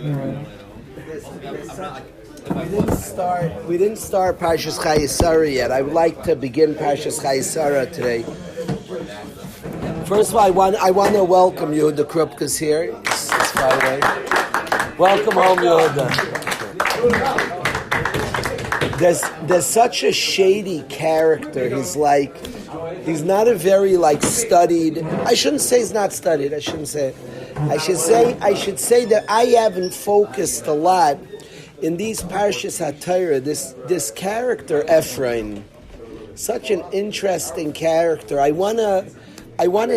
We didn't start Parshas Chayesara yet. I would like to begin Parshas Chayesara today. First of all, I want to welcome Yehuda Krupka's here. It's Friday. Welcome home, Yehuda. There's such a shady character. He's not a very studied. I shouldn't say he's not studied. I should say that I haven't focused a lot in these Parshas HaTorah. This character Ephraim, such an interesting character. I wanna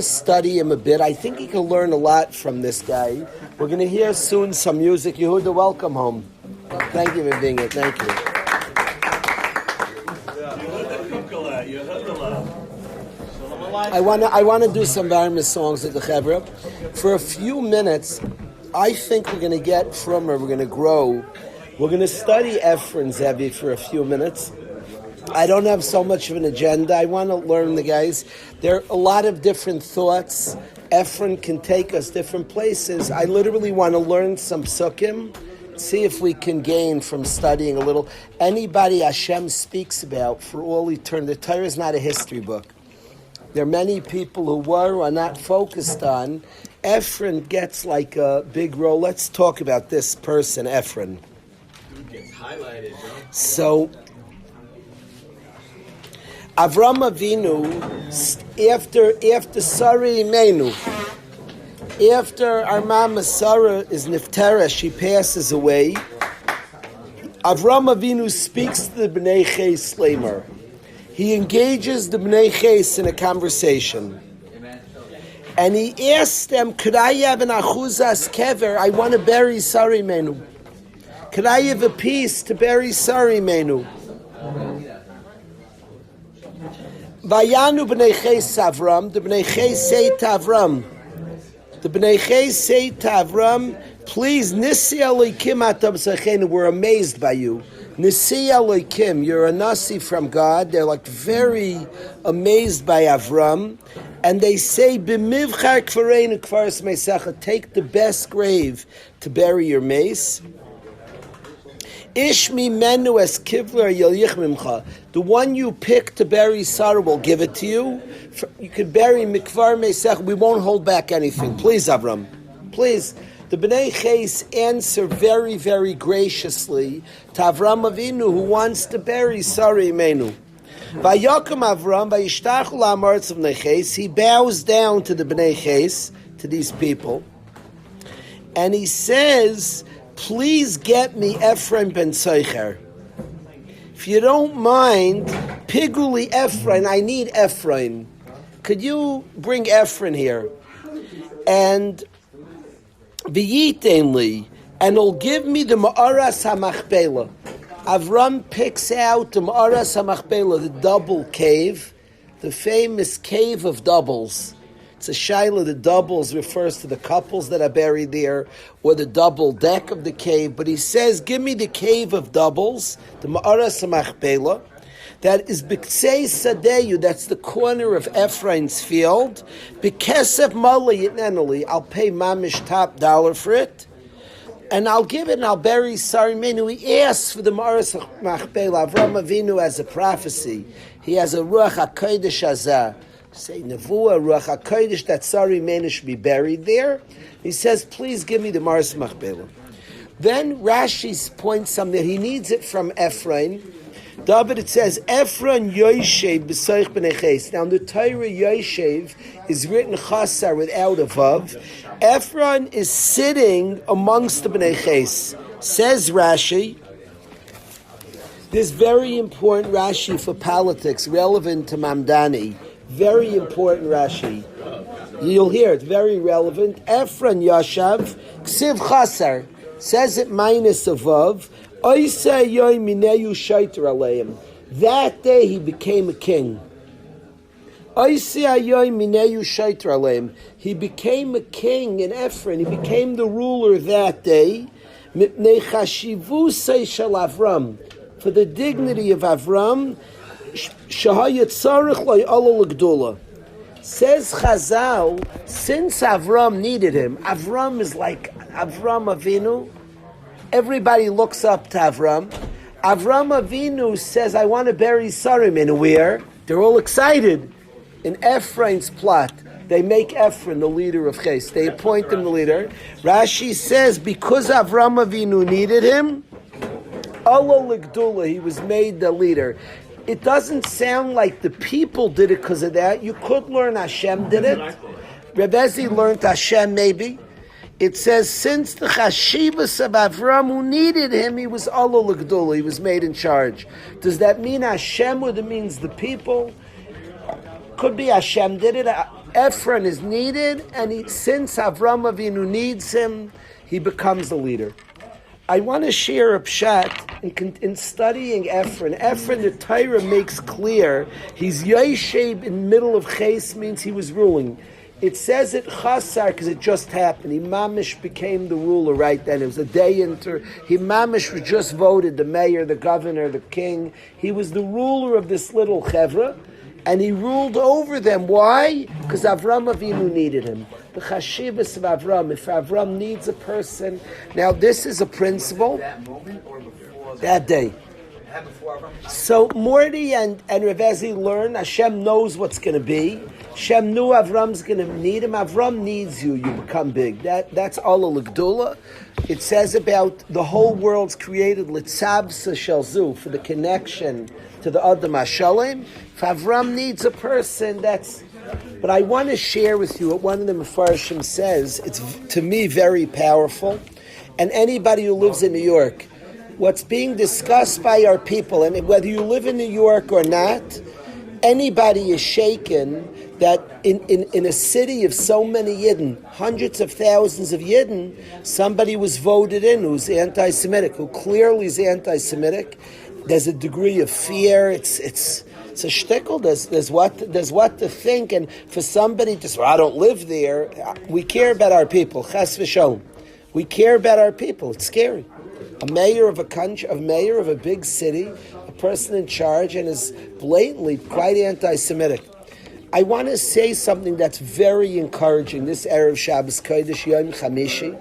study him a bit. I think you can learn a lot from this guy. We're gonna hear soon some music. Yehuda, welcome home. Thank you for being here. Thank you. I want to do some various songs at the Chevra. For a few minutes, I think we're going to get from her, we're going to grow. We're going to study Ephraim Zevi for a few minutes. I don't have so much of an agenda. I want to learn the guys. There are a lot of different thoughts. Ephraim can take us different places. I literally want to learn some psukim, see if we can gain from studying a little. Anybody Hashem speaks about for all eternity. The Torah is not a history book. There are many people who were or are not focused on. Ephraim gets like a big role. Let's talk about this person, Ephraim. He gets highlighted, bro. So, Avram Avinu, after Sarah Imenu, after our mama Sarah is Niftera, she passes away, Avram Avinu speaks to the Bnei Ches Lamer. He engages the Bnei Ches in a conversation. And he asks them, could I have an achuzas kever? I want to bury Sarah Imenu. Could I have a piece to bury Sarah Imenu? Vayanu Bnei Ches Avram. The Bnei Ches say to Avram. The Bnei Ches say to Avram, please, Nisi Elokim atam sachenu, we're amazed by you. Nisi Elokim, you're a Nasi from God. They're very amazed by Avram. And they say, B'mivchar kvareinu kvaras meisecha, take the best grave to bury your mace. Ish mimenu es kivler yalich mimcha. The one you pick to bury Sarah will give it to you. You can bury mikvar meisech. We won't hold back anything. Please, Avram. Please. The Bnei Ches answer very, very graciously to Avram Avinu, who wants to bury Sarah Imenu. Vayakam Avram vayishtachu la'amartz of Bnei Ches. He bows down to the Bnei Ches, to these people, and he says, please get me Ephraim ben Tzeicher. If you don't mind, Piguli Ephraim, I need Ephraim. Could you bring Ephraim here? And V'yitenli, and he'll give me the Ma'aras HaMachpelah. Avram picks out the Ma'aras HaMachpelah, the double cave, the famous cave of doubles. It's a shaila, the doubles refers to the couples that are buried there, or the double deck of the cave. But he says, give me the cave of doubles, the Ma'aras HaMachpelah, that is B'ksei Sadeyu, that's the corner of Ephraim's field. B'kesef Mali Yitnenali, I'll pay mamish top dollar for it. And I'll give it and I'll bury Sarah Imenu. He asks for the Ma'aras HaMachpelah. Avram Avinu has a prophecy. He has a Ruach HaKodesh Hazah. Say Nevuah, Ruach HaKodesh, that Sarah Imenu should be buried there. He says, please give me the Ma'aras HaMachpelah. Then Rashi points something. He needs it from Ephraim. David, it says, Ephraim Yoshev b'soich b'nei Ches. Now, in the Torah, Yoshev is written chasar without a vav. Ephraim is sitting amongst the b'nei Ches. Says Rashi, this very important Rashi for politics, relevant to Mamdani. Very important Rashi. You'll hear it, very relevant. Ephraim Yoshev, ksiv chasar, says it minus a vav. That day he became a king. He became a king in Ephraim. He became the ruler that day. For the dignity of Avram. Says Chazal, since Avram needed him, Avram is like Avram Avinu. Everybody looks up to Avram. Avram Avinu says, I want to bury Sarim. And where? They're all excited. In Ephraim's plot, they make Ephraim the leader of Ches. They appoint him the leader. Rashi says, because Avram Avinu needed him, Allah Ligdula, he was made the leader. It doesn't sound like the people did it because of that. You could learn Hashem did it. Reb Ezi learned Hashem maybe. It says, since the Chashivas of Avram who needed him, he was Allah L'Gdula, he was made in charge. Does that mean Hashem or it means the people? Could be Hashem did it. Ephraim is needed, and since Avram Avinu needs him, he becomes the leader. I want to share a pshat in studying Ephraim. Ephraim, the Torah makes clear, he's Yesheb in the middle of Ches, means he was ruling. It says it chasar because it just happened. He mamish became the ruler right then. It was a day into. He mamish was just voted the mayor, the governor, the king. He was the ruler of this little chevra, and he ruled over them. Why? Because Avram Avinu needed him. The chashivas of Avram. If Avram needs a person, now this is a principle. That moment or before that day. So Morty and Revezi learn Hashem knows what's going to be. Hashem knew Avram's going to need him. Avram needs you. You become big. That's Allah L'Gdula. It says about the whole world's created Litzabsa Shalzu for the connection to the Adam HaShalem. If Avram needs a person, that's. But I want to share with you what one of the Mefarshim says. It's to me very powerful. And anybody who lives in New York, what's being discussed by our people, and whether you live in New York or not, anybody is shaken that in a city of so many Yidden, hundreds of thousands of Yidden, somebody was voted in who's anti-Semitic, who clearly is anti-Semitic. There's a degree of fear. It's a shtickle. There's what to think, and for somebody to say, well, I don't live there. We care about our people. Chas v'sholom. We care about our people. It's scary. A mayor of a country, a mayor of a big city, a person in charge, and is blatantly quite anti-Semitic. I want to say something that's very encouraging. This Erev Shabbos Kodesh Yom Chamishi,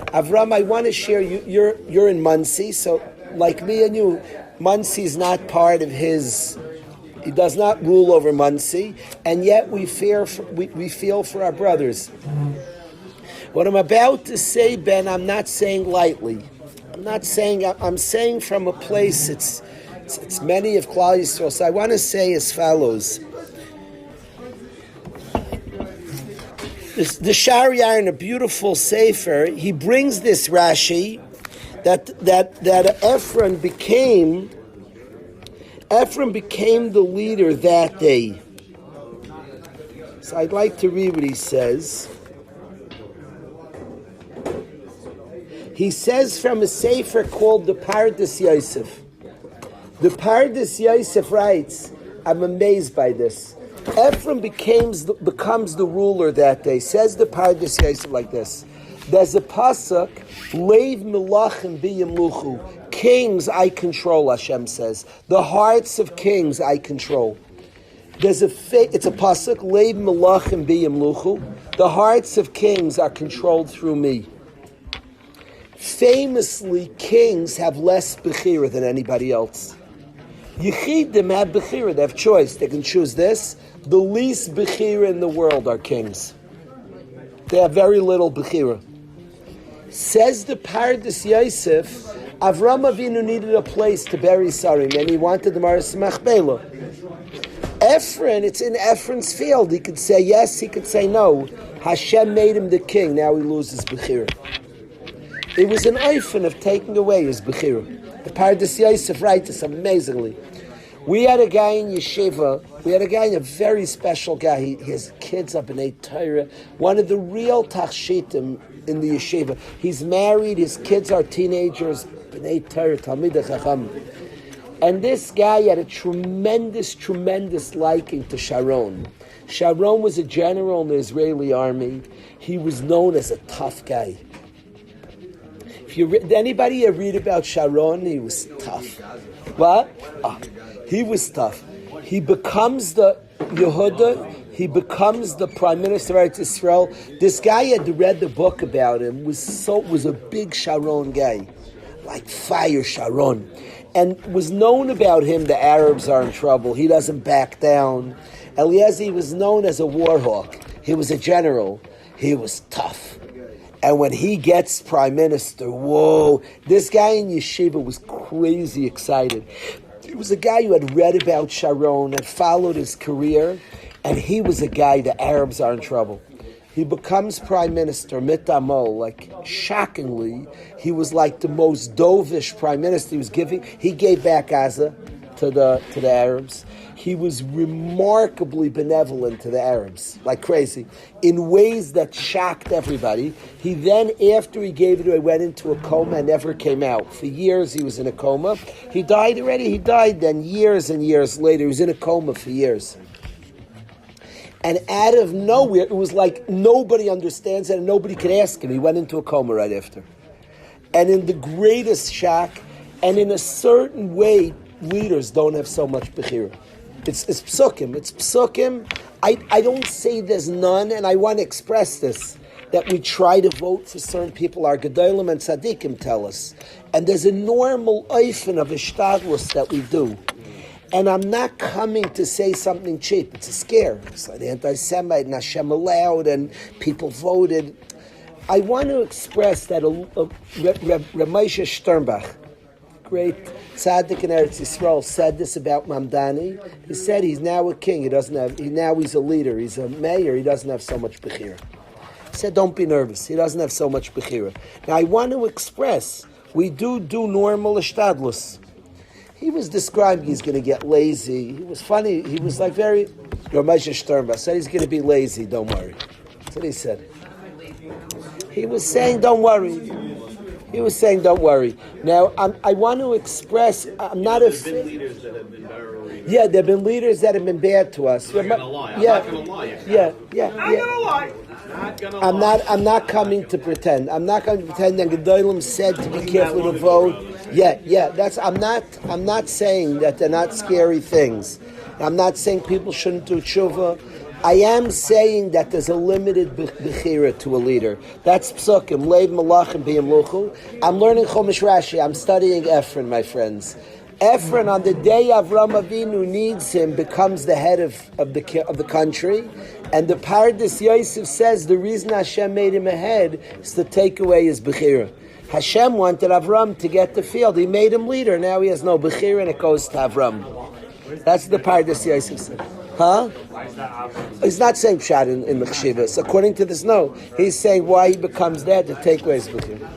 Avram, I want to share. You're in Muncie, so like me and you, Muncie is not part of his. He does not rule over Muncie, and yet we feel for our brothers. What I'm about to say, Ben, I'm not saying lightly. I'm saying from a place, it's many of Klal Yisrael. So I want to say as follows. The Shariar, in a beautiful sefer, he brings this Rashi that Ephraim became the leader that day. So I'd like to read what he says. He says from a sefer called the Pardes Yosef. The Pardes Yosef writes, I'm amazed by this. Ephraim becomes the ruler that day. Says the Pardes Yosef like this. There's a pasuk, Leiv Melachim B'Yamluchu. Kings I control, Hashem says. The hearts of kings I control. It's a pasuk, Leiv Melachim B'Yamluchu. The hearts of kings are controlled through me. Famously, kings have less bechira than anybody else. Yechidim have bechira, they have choice. They can choose this. The least bechira in the world are kings. They have very little bechira. Says the Pardes Yosef, Avram Avinu needed a place to bury Sarim, and he wanted the Maras Machpelah. Ephraim, it's in Ephraim's field. He could say yes, he could say no. Hashem made him the king, now he loses bechira. It was an eifin of taking away his bechira. The Pardes Yosef writes this amazingly. We had a guy in yeshiva. We had a very special guy. He has kids up in a Torah. One of the real tachshitim in the yeshiva. He's married. His kids are teenagers. B'nei Torah, Talmidei Chacham. And this guy had a tremendous liking to Sharon. Sharon was a general in the Israeli army. He was known as a tough guy. Did anybody read about Sharon? He was tough. What? He was tough. He becomes the Yehuda. He becomes the prime minister of Israel. This guy had read the book about him. Was a big Sharon guy. like fire, Sharon. And was known about him, the Arabs are in trouble. He doesn't back down. Eliezer was known as a war hawk. He was a general. He was tough. And when he gets prime minister, whoa, this guy in yeshiva was crazy excited. He was a guy who had read about Sharon, had followed his career, and he was a guy, the Arabs are in trouble. He becomes prime minister, mitamo, like shockingly, he was like the most dovish prime minister. He gave back Gaza to the Arabs. He was remarkably benevolent to the Arabs, like crazy, in ways that shocked everybody. He then, after he gave it away, went into a coma and never came out. For years he was in a coma. He died already. He died then years and years later. He was in a coma for years. And out of nowhere, it was like nobody understands it and nobody could ask him. He went into a coma right after. And in the greatest shock, and in a certain way, leaders don't have so much bechira. It's psukim. It's psukim. I don't say there's none, and I want to express this, that we try to vote for certain people. Our Gedolim and Tzaddikim tell us. And there's a normal oifen of ishtadlus that we do. And I'm not coming to say something cheap. It's a scare. It's like anti-Semite and Hashem allowed and people voted. I want to express that Ramesha Sternbach, great tzaddik in Eretz Yisrael, said this about Mamdani. He said he's now a king. Now he's a leader. He's a mayor. He doesn't have so much bechira. He said, don't be nervous. He doesn't have so much bechira. Now I want to express, we do normal ishtadlus. He was describing he's going to get lazy. He was funny. He was like very... Ramesha Sternbach said he's going to be lazy, don't worry. That's what he said. He was saying, don't worry. He was saying, don't worry. Now, I want to express, I'm not a... There's been leaders that have been very... Yeah, there have been leaders that have been bad to us. I'm not going to lie. I'm not going to lie. I'm not coming to pretend. I'm not going to pretend that Gedolim said to be careful to vote. I'm not saying that they're not scary things. I'm not saying people shouldn't do tshuva. I am saying that there's a limited bechira to a leader. That's psukim, leiv malachim b'yamluchu. I'm learning Chumash Rashi. I'm studying Ephron, my friends. Ephron, on the day Avram Avinu needs him, becomes the head of the country. And the Pardes Yosef says the reason Hashem made him a head is to take away his bechira. Hashem wanted Avram to get the field. He made him leader. Now he has no bechira and it goes to Avram. That's the Pardes Yosef said. Huh? He's not saying pshat in the chshivas. According to this, no. He's saying why he becomes that to take away his bechira.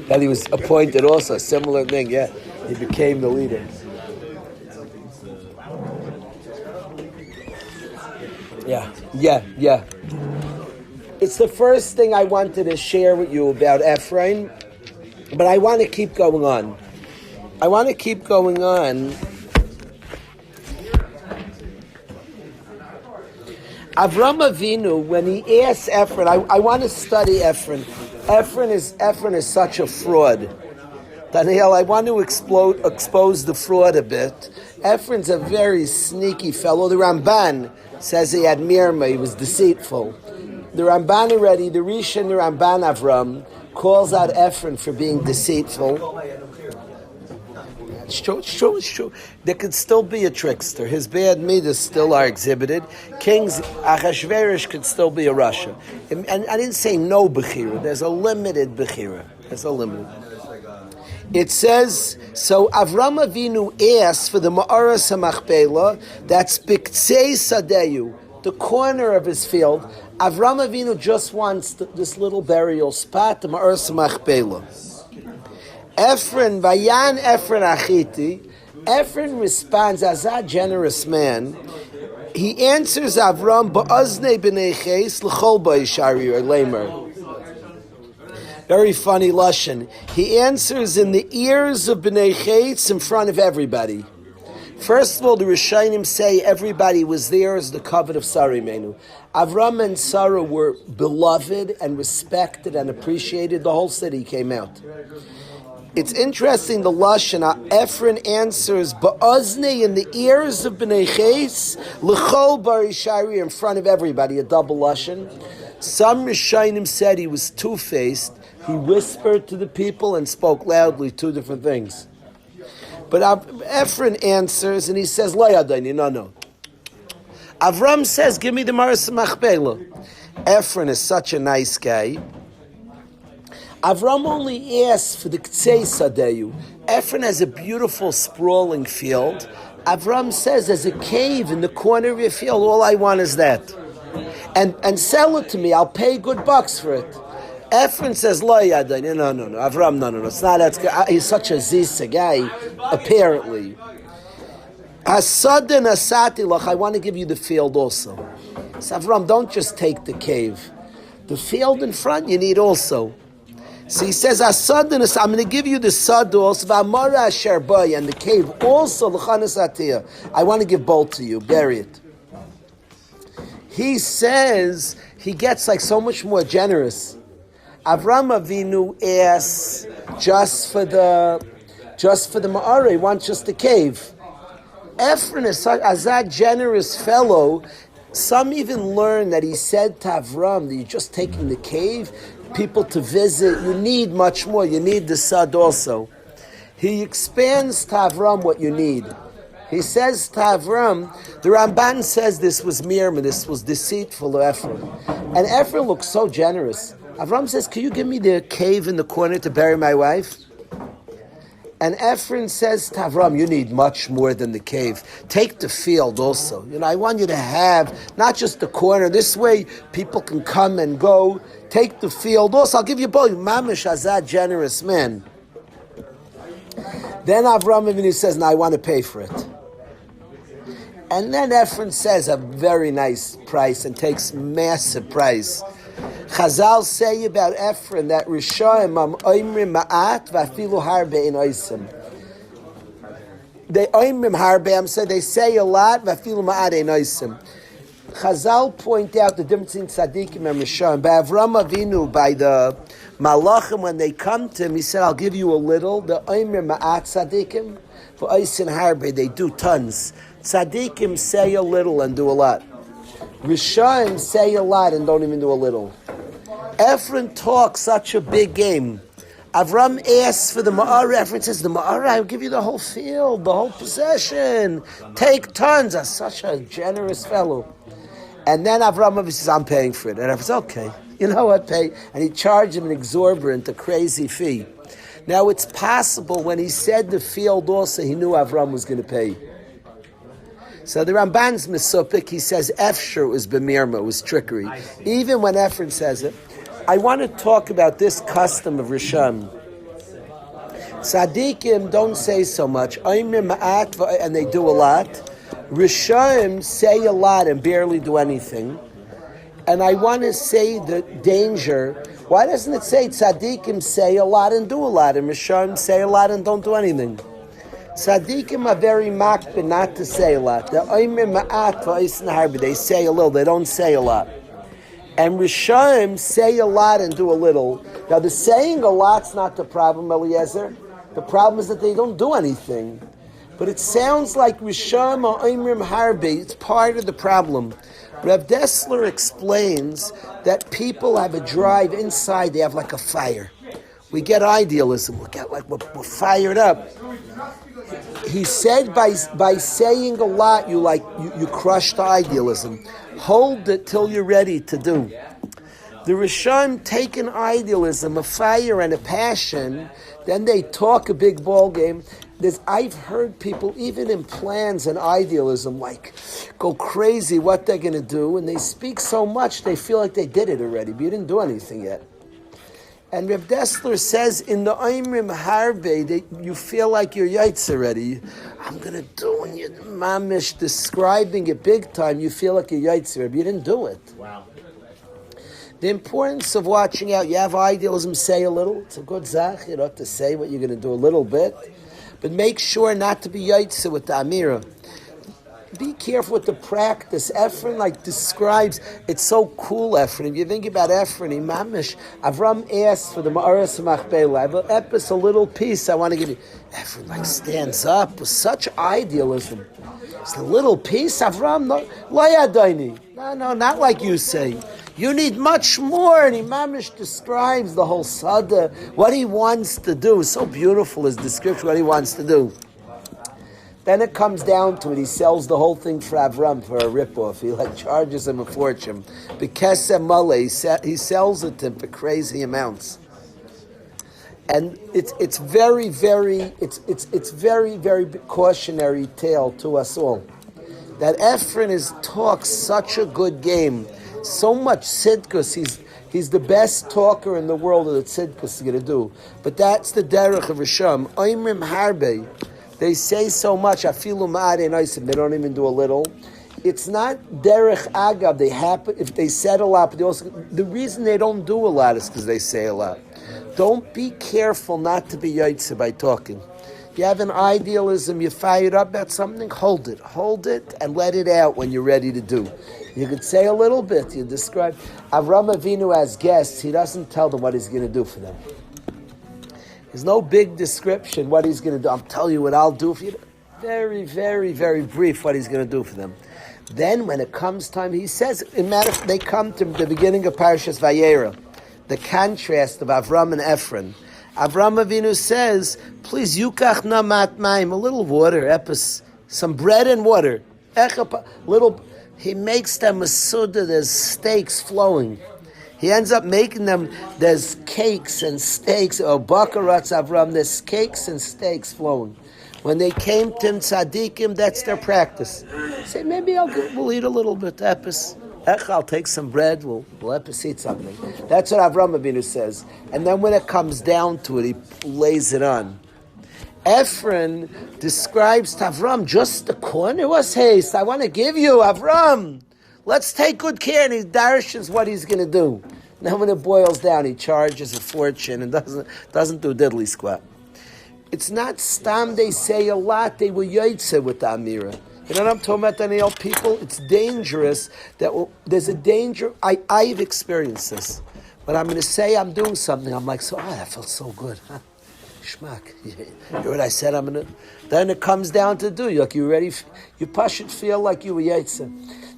That he was appointed also, a similar thing, yeah. He became the leader. Yeah. It's the first thing I wanted to share with you about Ephraim, but I want to keep going on. Avram Avinu, when he asked Ephraim, I want to study Ephraim. Ephraim is such a fraud. Daniel, I want to expose the fraud a bit. Ephraim's a very sneaky fellow. The Ramban says he had mirma, he was deceitful. The Ramban already, the Rishon, the Ramban Avram, calls out Ephraim for being deceitful. It's true. There could still be a trickster. His bad midas still are exhibited. Kings, Achashverosh could still be a Russia. And I didn't say no Bechira. There's a limited Bechira. It says, so Avram Avinu asks for the Ma'aras HaMachpelah, that's Biktsei Sadeyu, the corner of his field. Avram Avinu just wants this little burial spot, the Ma'aras HaMachpelah. Ephraim, Vayan Ephraim Achiti. Ephraim responds, as a generous man, he answers Avram, Ba'azne b'nei ches, l'chol ba'ishari, or lamer. Very funny lashon. He answers in the ears of b'nei ches in front of everybody. First of all, the Rishonim say everybody was there as the covet of Sarimenu. Avram and Sarah were beloved and respected and appreciated. The whole city came out. It's interesting, the Lashon, Ephron answers, Ba'azni, in the ears of B'nai Ches, L'chol Bari Shari, in front of everybody, a double Lashon. Some Rishonim said he was two-faced. He whispered to the people and spoke loudly, two different things. But Ephron answers, and he says, Lo yadayni, no. Avram says, give me the Maras Machpelah. Ephron is such a nice guy. Avram only asks for the Ktsei Sadeyu. Ephron has a beautiful sprawling field. Avram says, there's a cave in the corner of your field, all I want is that. And sell it to me, I'll pay good bucks for it. Ephron says, Lo yadayni, no. Avram, no. It's not that. He's such a zisa guy, apparently. Hasadin asati lach, I want to give you the field also. So Avram, don't just take the cave. The field in front you need also. So he says, Hasadin asati, I'm going to give you the sad also, v'amara asher bay, and the cave also, l'chanas atiyah. I want to give both to you, bury it. He says, he gets like so much more generous. Avram Avinu asks just for the Ma'ara, he wants just the cave. Ephron is as that generous fellow. Some even learn that he said to Avram that you're just taking the cave, people to visit, you need much more, you need the sad also. He expands to Avram what you need. He says to Avram, the Ramban says this was mirma, this was deceitful of Ephron. And Ephron looks so generous. Avram says, can you give me the cave in the corner to bury my wife? And Ephron says to Avram, you need much more than the cave. Take the field also. I want you to have not just the corner. This way people can come and go. Take the field also. I'll give you both. Mamish Azad, generous man. Then Avram Avinu says, no, I want to pay for it. And then Ephron says a very nice price and takes massive price. Chazal say about Ephron that Rishonim am oimrim ma'at v'afilu harbe in oisim. They oimrim harbe, they say a lot, v'afilu ma'at in oisim. Chazal point out the difference in tzaddikim and Rishonim. By Avram Avinu, by the malachim, when they come to him, he said, I'll give you a little. The oimrim ma'at tzaddikim, for oisim harbe, they do tons. Tzaddikim say a little and do a lot. Rishonim say a lot and don't even do a little. Ephron talks such a big game. Avram asks for the Ma'ara. Ephron says, the Ma'ara, I'll give you the whole field, the whole possession. Take tons. I'm such a generous fellow. And then Avram says, I'm paying for it. And Ephron says, okay, you know what, pay. And he charged him an exorbitant, a crazy fee. Now it's possible when he said the field also, he knew Avram was going to pay. So the Ramban's Mesupik, he says, Efsher was bemirma, was trickery. Even when Ephron says it, I want to talk about this custom of Rishon. Tzaddikim don't say so much. And they do a lot. Rishon say a lot and barely do anything. And I want to say the danger. Why doesn't it say tzaddikim say a lot and do a lot, and Rishon say a lot and don't do anything? Tzaddikim are very makbid not to say a lot. They say a little, they don't say a lot. And Rishonim say a lot and do a little. Now the saying a lot's not the problem, Eliezer. The problem is that they don't do anything. But it sounds like Rishonim or Oimrim Harbi, it's part of the problem. Reb Dessler explains that people have a drive inside, they have like a fire. We get idealism, we're fired up. He said by saying a lot, you crush the idealism. Hold it till you're ready to do. The Rishon take an idealism, a fire and a passion, then they talk a big ball game. I've heard people, even in plans and idealism, go crazy what they're going to do, and they speak so much they feel like they did it already, but you didn't do anything yet. And Reb Dessler says in the Oimrim Harbe, you feel like you're yaitz already. I'm going to do, and you're mamish describing it big time, you feel like you're yaitz already. You didn't do it. Wow. The importance of watching out, you have idealism, say a little. It's a good zach, you have to say what you're going to do a little bit. But make sure not to be yaitz with the Amira. be careful with the practice. Ephron describes, it's so cool, Ephron. If you think about Ephron, Imamish, Avram asked for the Ma'aras Machpelah. I have a little piece I want to give you. Ephron stands up with such idealism. It's a little piece, Avram, no, no, not like you say. You need much more, and Imamish describes the whole Sada, what he wants to do. So beautiful his description, what he wants to do. Then it comes down to it. He sells the whole thing for Avram for a ripoff. He charges him a fortune. Bekesem Malay, he sells it to him for crazy amounts. And it's very, very cautionary tale to us all. That Ephron talks such a good game. So much tzidkus, he's the best talker in the world that tzidkus is going to do. But that's the derech of Risham. Oimrim harbe, they say so much. Afilu ma'are noisim, they don't even do a little. It's not derech agav. They happen if they said a lot. But the reason they don't do a lot is because they say a lot. Don't be careful not to be yaitze by talking. You have an idealism, you fired up about something, hold it, and let it out when you're ready to do. You could say a little bit. You describe Avram Avinu as guests. He doesn't tell them what he's going to do for them. There's no big description what he's going to do. I'll tell you what I'll do for you. Very, very, very brief what he's going to do for them. Then when it comes time, he says, they come to the beginning of Parashas Vayera, the contrast of Avram and Ephron. Avram Avinu says, please, yukach na mat maim, a little water, epis, some bread and water. He makes them a suda, there's steaks flowing. He ends up making them, there's cakes and steaks, or bakaratz Avram, there's cakes and steaks flowing. When they came to him, tzaddikim, that's their practice. Say, maybe we'll eat a little bit, epis. I'll take some bread, we'll epis eat something. That's what Avram Avinu says. And then when it comes down to it, he lays it on. Ephron describes to Avram, just the corner was haste. I want to give you, Avram. Let's take good care. And he darshans what he's going to do. Now when it boils down, he charges a fortune and doesn't do diddly squat. It's not stam, they say a lot. They were yaitse with the Amira. You know what I'm talking about, Daniel? People, it's dangerous. There's a danger. I've experienced this. When I'm going to say I'm doing something, I'm like, that felt so good. Huh? Schmack. You hear what I said? Then it comes down to do. You ready? You should feel like you were yaitse.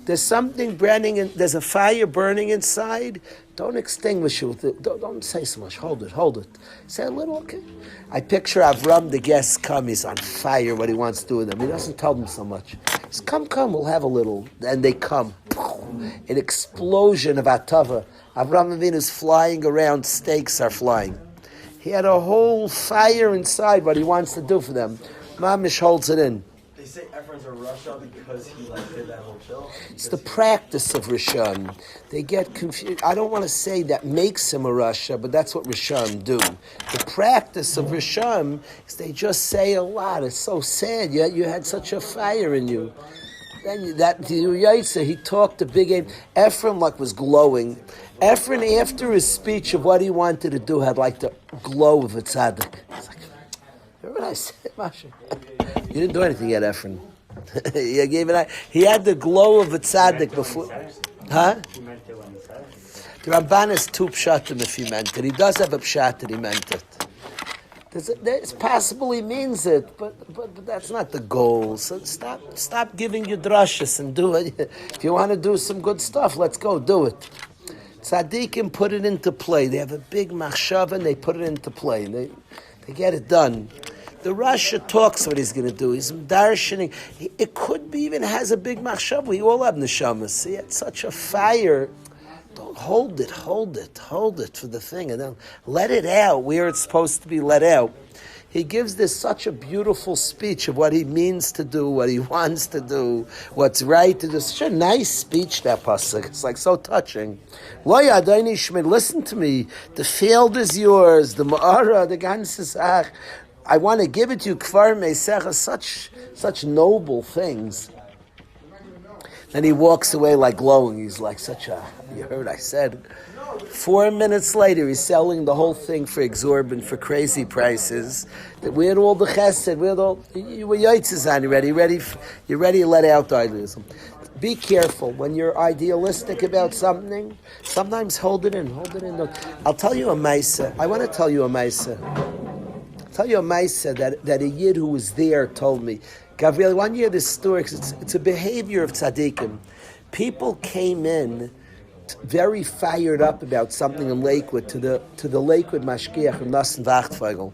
There's something burning, there's a fire burning inside. Don't extinguish it with it. Don't say so much. Hold it. Say a little, okay. I picture Avram, the guests come, he's on fire, what he wants to do with them. He doesn't tell them so much. He says, come, we'll have a little. And they come. An explosion of atava. Avram Avinu is flying around, steaks are flying. He had a whole fire inside, what he wants to do for them. Mamish holds it in. They say Ephron's a Rasha because he did that whole chill. It's the practice of Rishon. They get confused. I don't want to say that makes him a Rasha, but that's what Rishon do. The practice of Rishon is they just say a lot. It's so sad. You had such a fire in you. Then he talked a big game. Ephron was glowing. Ephron, after his speech of what he wanted to do, had the glow of a tzaddik. It's like, remember what I said, Masha? You didn't do anything yet, Ephron. He had the glow of a tzaddik before. Huh? The Ramban is two pshatim if he meant it. He does have a pshat that he meant it. It's possible he means it, but that's not the goal. So stop giving your drashas and do it. If you want to do some good stuff, let's go do it. Tzaddikim put it into play. They have a big machshava and they put it into play. They get it done. The Rasha talks what he's going to do. He's darshaning. It could be even has a big machshava. We all have neshamas. He had such a fire. Don't hold it for the thing, and then let it out where it's supposed to be let out. He gives this such a beautiful speech of what he means to do, what he wants to do, what's right to do. Such a nice speech, that pasuk. It's so touching. Lo yadayni shmid, listen to me. The field is yours. The ma'ara, the ganze sach. I want to give it to you. Kvar meisecha, such noble things. Then he walks away glowing. He's you heard what I said. 4 minutes later, he's selling the whole thing for exorbitant, for crazy prices. That we had all the chesed, we had all, you were yotzes on, you're ready to let out idealism. Be careful when you're idealistic about something. Sometimes hold it in. I'll tell you a maisa. I want to tell you a maisa. That a yid who was there told me. Gabriel, one year this story, because it's a behavior of tzaddikim. People came in very fired up about something in Lakewood to the Lakewood mashgiach from Nassen Wachtfeigel.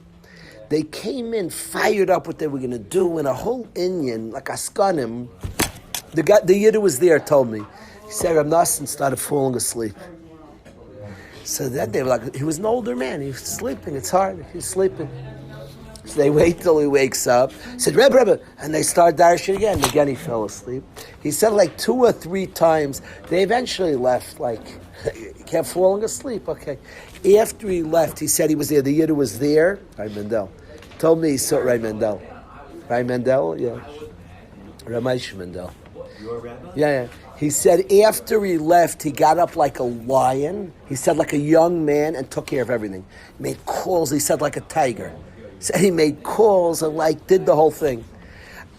They came in fired up what they were going to do in a whole Inyan, like Askanim. The yid who was there told me. He said Reb Nassen started falling asleep. So then they were like, he was an older man. He was sleeping. It's hard. He's sleeping. So they wait till he wakes up. He said, Rebbe, and they start darshan again. Again, he fell asleep. He said like 2 or 3 times. They eventually left, he kept falling asleep. Okay. After he left, he said he was there. The yid who was there, Ray Mendel, told me he saw Ray Mendel. Ray Mendel, yeah. Ramesh Mendel. Your rabbi? Yeah. He said after he left, he got up like a lion. He said like a young man and took care of everything. He made calls. He said like a tiger. Said he made calls and did the whole thing.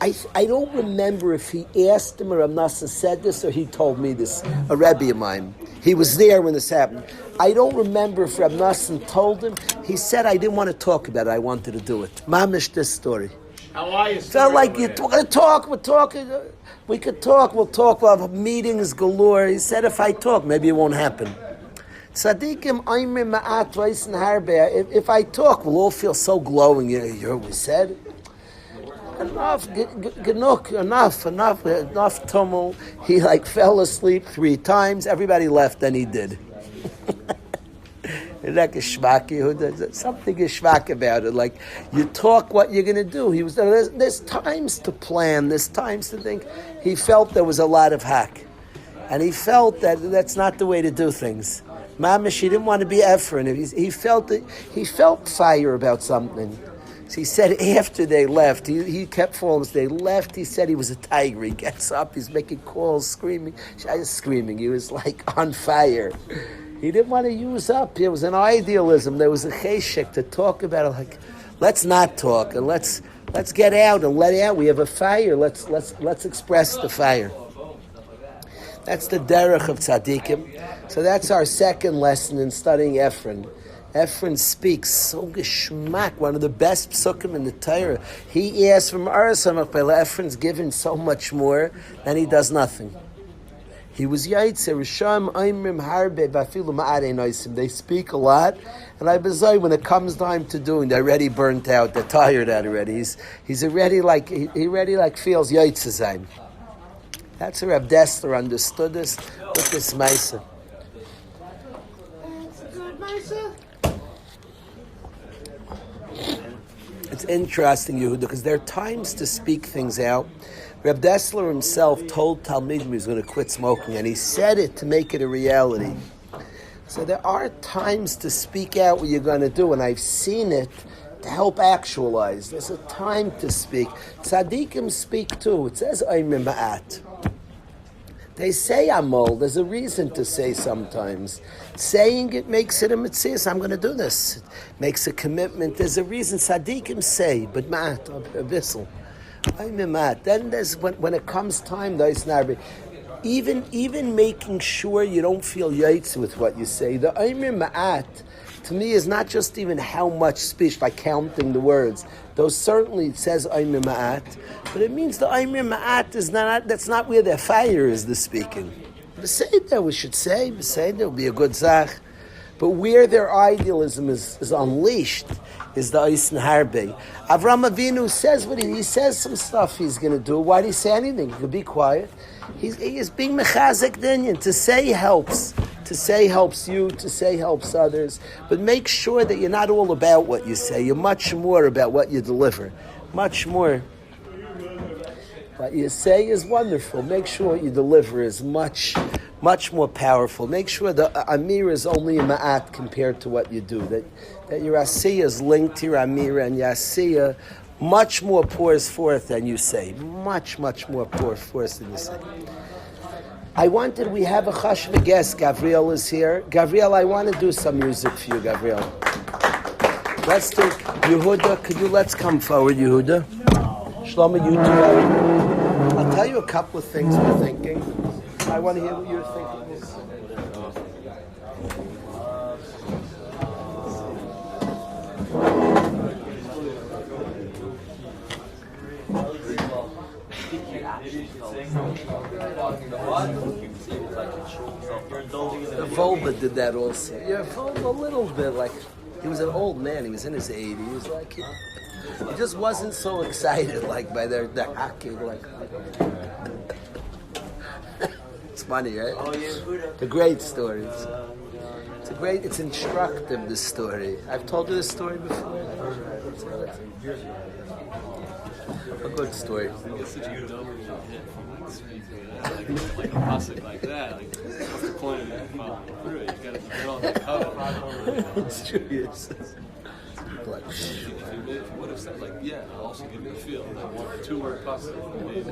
I don't remember if he asked him or Reb Nassen said this or he told me this, a Rebbe of mine. He was there when this happened. I don't remember if Reb Nassen told him. He said, I didn't want to talk about it. I wanted to do it. Mamish, this story. How are you? Felt like we're going to talk. We're talking. We could talk. We'll talk. We'll have meetings galore. He said, if I talk, maybe it won't happen. Tzadikim oimrim ma'at v'eisen harbe. If I talk, we'll all feel so glowing. You heard what we said? Enough, enough tumult. He fell asleep 3 times. Everybody left, then he did. Something geschmack about it. You talk what you're going to do. He was there's times to plan. There's times to think. He felt there was a lot of hack, and he felt that's not the way to do things. Mamish, he didn't want to be Ephraim. He felt fire about something. So he said after they left, he kept falling. They left. He said he was a tiger. He gets up. He's making calls, screaming. I was screaming. He was on fire. He didn't want to use up. It was an idealism. There was a cheshek to talk about it. Let's not talk and let's get out and let out. We have a fire. Let's express the fire. That's the derech of tzaddikim. So that's our second lesson in studying Ephraim. Ephraim speaks so geschmack, one of the best psukim in the Torah. He asks from Arasamach, Ephraim's given so much more, and he does nothing. He was yaitzer, Risham Aimrim Harbe Bafilu Ma'arei Noisim. They speak a lot, and I bezai when it comes time to doing, they're already burnt out, they're tired out already. He's already he already feels yaitzer zayin. That's how Reb Dessler understood this with this Maisa. It's interesting, Yehuda, because there are times to speak things out. Reb Dessler himself told Talmidim he was going to quit smoking, and he said it to make it a reality. So there are times to speak out what you're going to do, and I've seen it to help actualize. There's a time to speak. Tzaddikim speak too. It says, Oimrim ma'at. They say amol. There's a reason to say sometimes. Saying it makes it a mitzvah. I'm going to do this. It makes a commitment. There's a reason. Tzaddikim say, but ma'at, a bissel. Then there's when it comes time, even making sure you don't feel yaitz with what you say. The Oimrim ma'at, to me, is not just even how much speech, by counting the words. Though certainly it says Oimrim ma'at, but it means the Oimrim ma'at is not, that's not where the fire is, the speaking. Beseder, we should say, Beseder will be a good zach. But where their idealism is unleashed is the Eisen Harbe. Avram Avinu says what he says some stuff he's going to do. Why did he say anything? He could be quiet. He is being mechazik dinyan. To say helps. To say helps you. To say helps others. But make sure that you're not all about what you say. You're much more about what you deliver. Much more. What you say is wonderful. Make sure what you deliver is much more powerful. Make sure the Amir is only a ma'at compared to what you do. That your Asiyah is linked to your Amir, and your Asiyah much more pours forth than you say. Much more pours forth than you say. We have a chashva guest. Gavriel is here. Gavriel, I want to do some music for you, Gavriel. Let's do Yehuda. Let's come forward, Yehuda. Shlomo, you too. I'll tell you a couple of things we're thinking. I want to hear what you're thinking. The Volba did that also. Yeah, Volba a little bit. Like he was an old man. He was in his 80s. Like he just wasn't so excited. Like by their hockey. Like it's funny, right? It's a great story. It's instructive. This story. I've told you this story before. A good story. Like a pasuk like that, like what's the point of that? Well, through it, you gotta get all the cover. It's true, yes. Like, if you would have said like, yeah, I'll also give you a feel, like 2-word pasuk, maybe.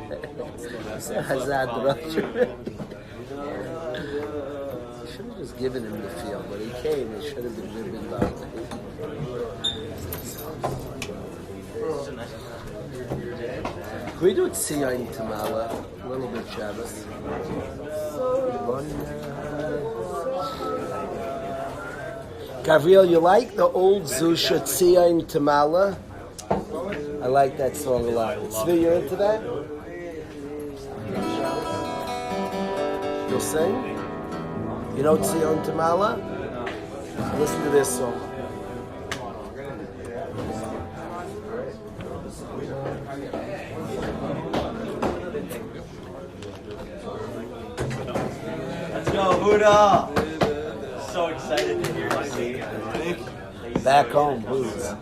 You should have just given him the feel, but he came. He should have been driven by. Can we do Tzion Tamala? A little bit Shabbos. Gavriel, you like the old Zusha Tzion Tamala? I like that song a lot. Tzvi, you're into that? You'll sing? You know Tzion Tamala? Listen to this song. Let's go, Huda! So excited to hear you sing. Back home, boots.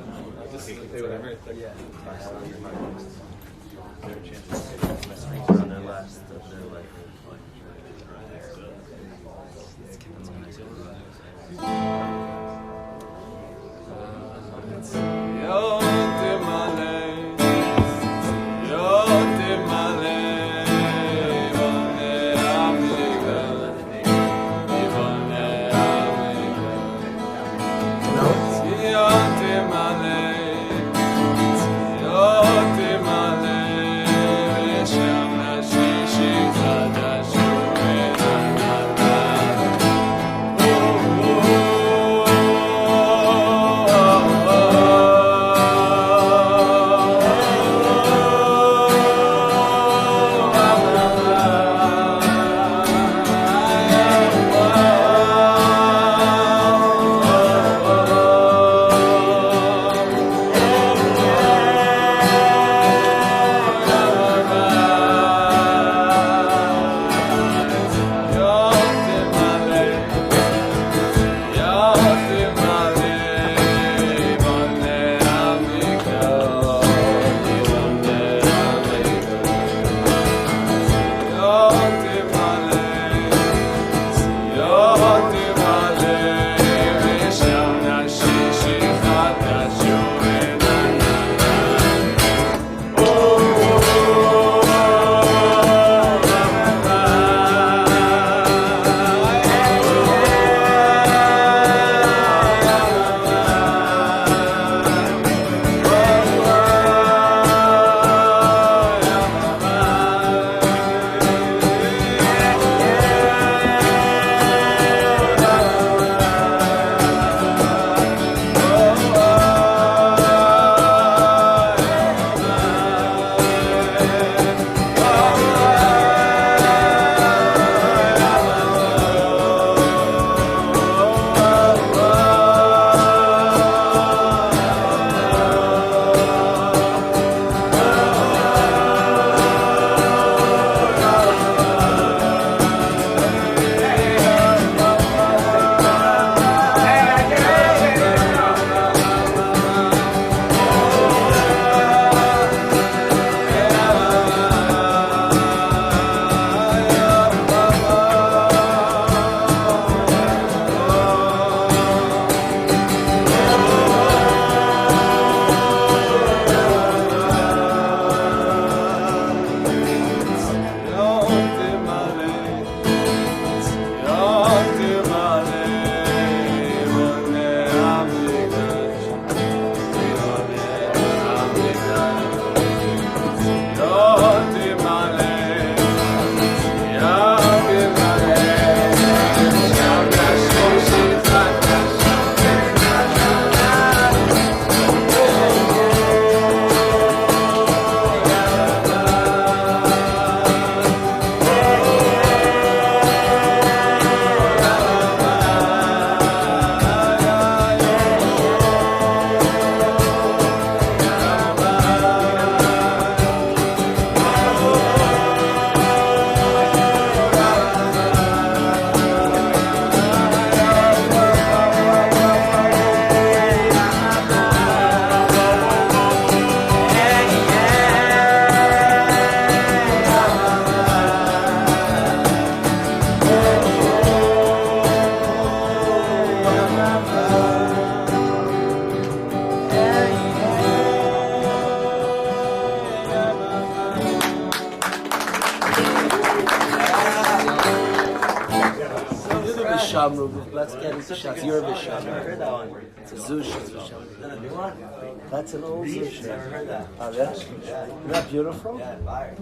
Vishamru. Let's get into Shas. You're a Never Vishamru. heard that one. It's a Zusha. Then a new one? That's an old Never Zusha. heard that. Oh, yeah? Isn't that beautiful? Yeah, fire.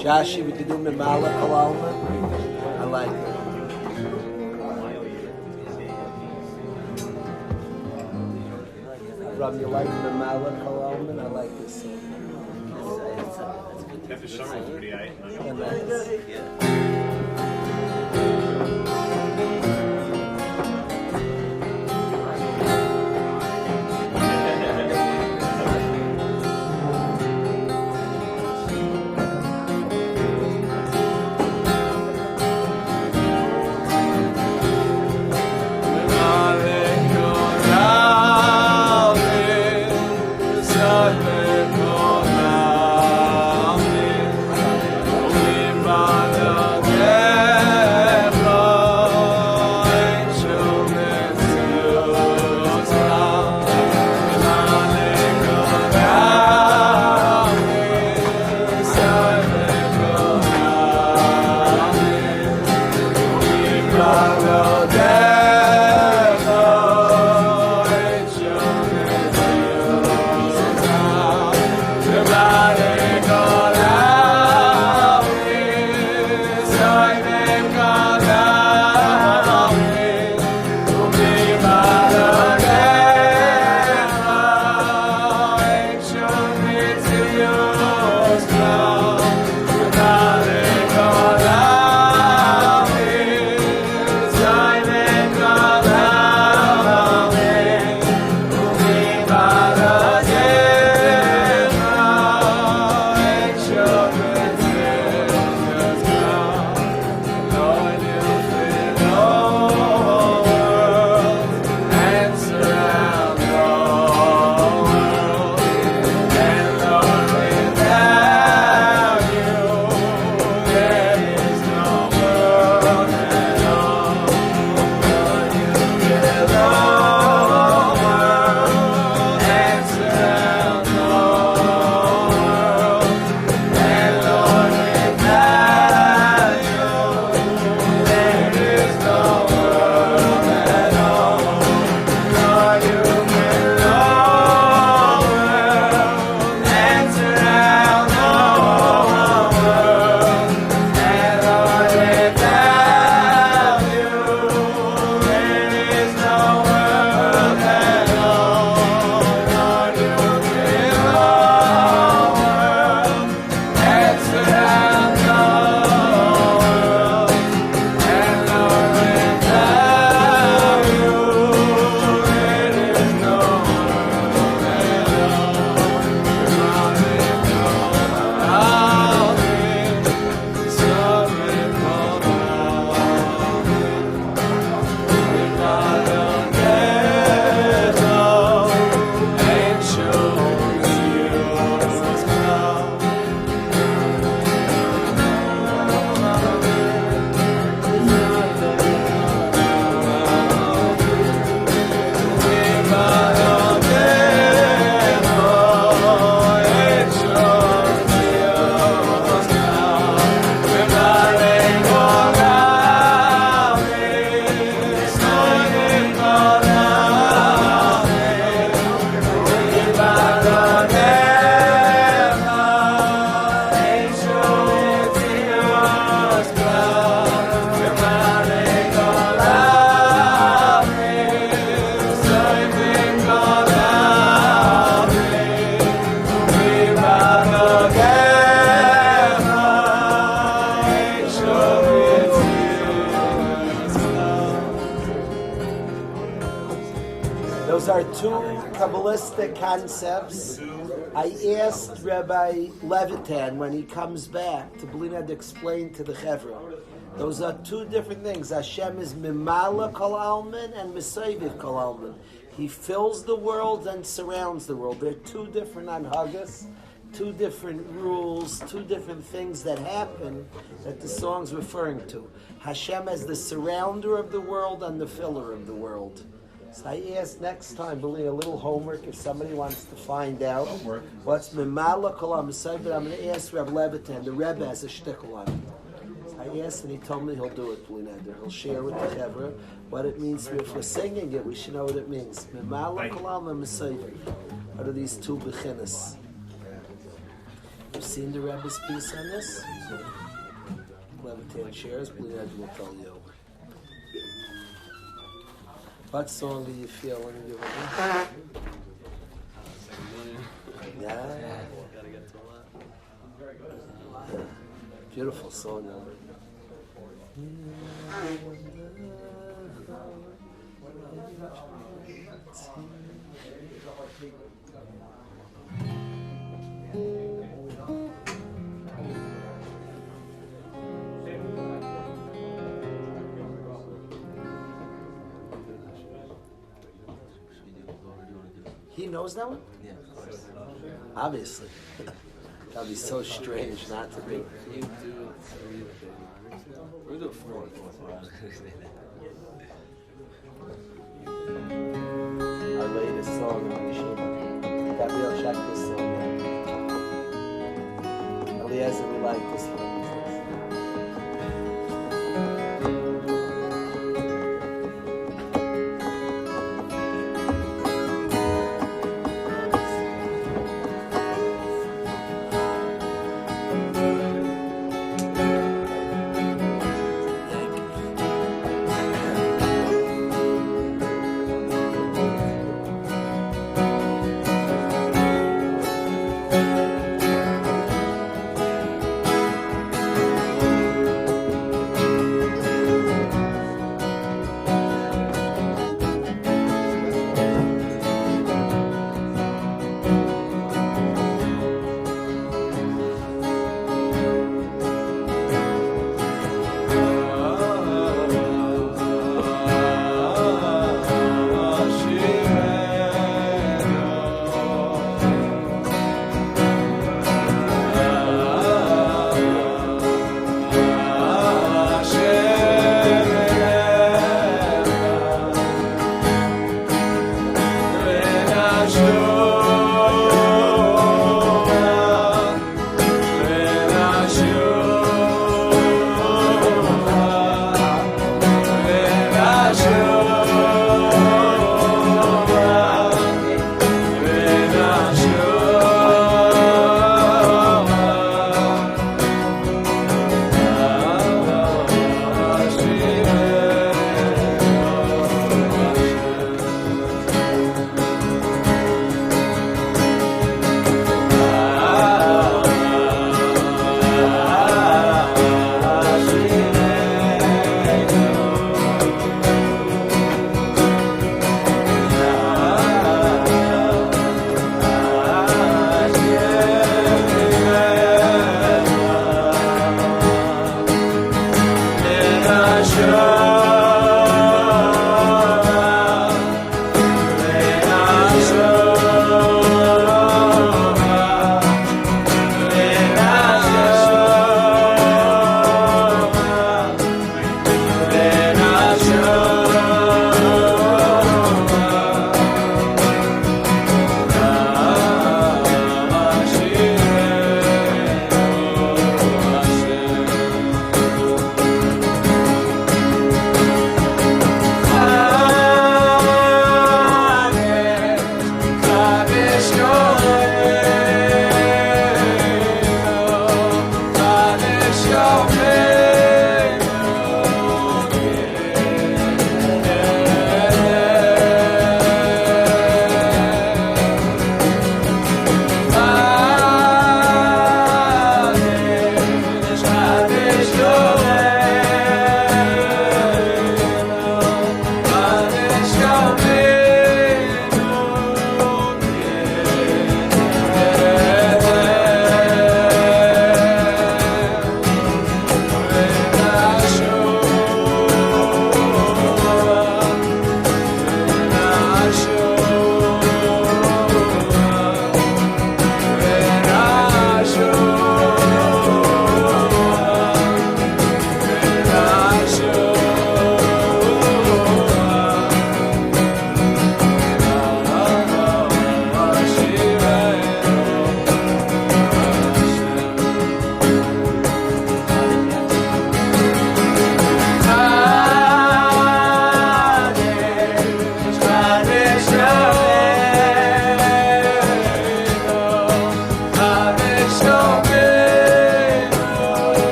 'Shashi, we could do Mimala Kalalma. I like it. Ram, you like Mimala Kalalma? I like this song. After summer, it's pretty aight. And that's- Bye. are two Kabbalistic concepts. I asked Rabbi Levitan when he comes back to Blinad explain to the Chevra. Those are two different things. Hashem is Mimala Kol Almin and Mesaviv Kol Almin. He fills the world and surrounds the world. They're two different anhagas, two different rules, two different things that happen that the song's referring to. Hashem as the surrounder of the world and the filler of the world. So I asked next time, believe a little homework if somebody wants to find out what's Mimala Kol Almin, but I'm going to ask Rabbi Levitan. The Rebbe has a shtickle on it. I asked and he told me he'll do it, Blineder. He'll share with the Chevra what it means. If we're singing it, we should know what it means. Mimala Kol Almin Mesaviv. What are these two beginnes? You've seen the Rebbe's piece on this? Levitan shares, Blineder will tell you. What song do you feel when you give it? Yeah. Gotta get to that. Beautiful song. He knows that one? Yeah, of course. Obviously. That'd be so strange not to do. You do three things. We're doing four. Our latest song on the show. Gabriel, check this song out. Eliezer will like this one.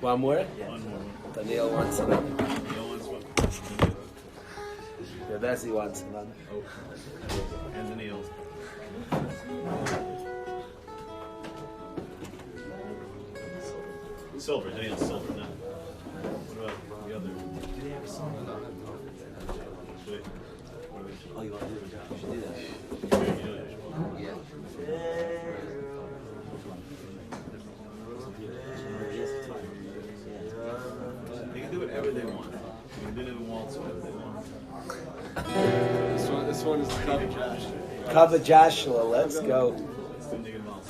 One more? One more. Daniel wants another. Daniel wants one. Rebezi wants another. Oh. And Daniel. Silver. Daniel's silver now. What about the other? Do they have a song? Wait. Oh, you want to do it? You should do that. Yeah. They can do whatever they want. They can do the waltz whatever they want. This one is the cover Josh. Cover Joshua, let's go. Let's do Nigga Waltz.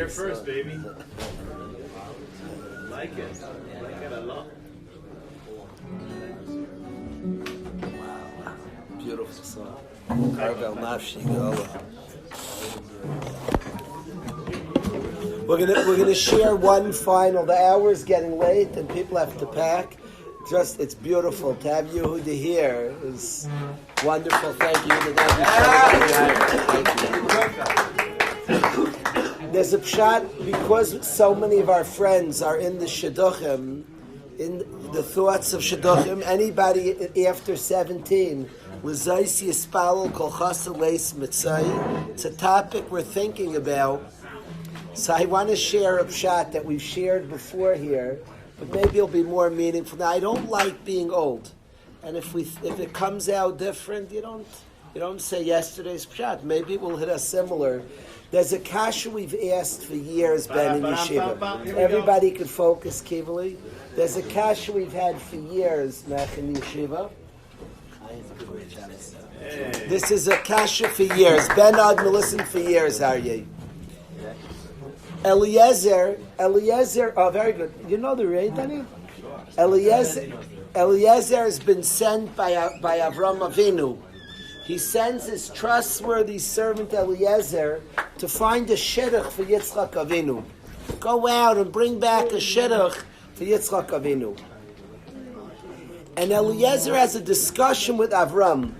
First, baby. Like it a lot. Beautiful song. Carvel Nafshi Gola. We're gonna share one final. The hour's getting late and people have to pack. It's beautiful to have Yehuda here. It's wonderful. Thank you. There's a pshat, because so many of our friends are in the shidduchim, in the thoughts of shidduchim. Anybody after 17, it's a topic we're thinking about. So I want to share a pshat that we've shared before here, but maybe it'll be more meaningful. Now, I don't like being old, and if it comes out different, you don't say yesterday's pshat. Maybe it will hit us similar. There's a kasha we've asked for years, Ben, in yeshiva. Everybody could focus, Kivali. There's a kasha we've had for years, Mech, in yeshiva. This is a kasha for years. Ben Ad listened for years, Aryeh. Eliezer, oh, very good. You know the rate, Danny? Eliezer has been sent by Avram Avinu. He sends his trustworthy servant Eliezer to find a shidduch for Yitzchak Avinu. Go out and bring back a shidduch for Yitzchak Avinu. And Eliezer has a discussion with Avram.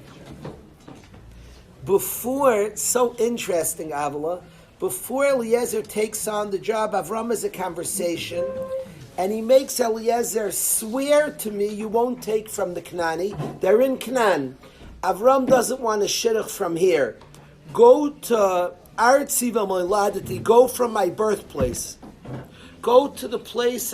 Before, so interesting, Avila, before Eliezer takes on the job, Avram has a conversation, and he makes Eliezer swear to me you won't take from the Canaani. They're in Canaan. Avram doesn't want a shidduch from here. Go to Artzi V'Moladati, go from my birthplace. Go to the place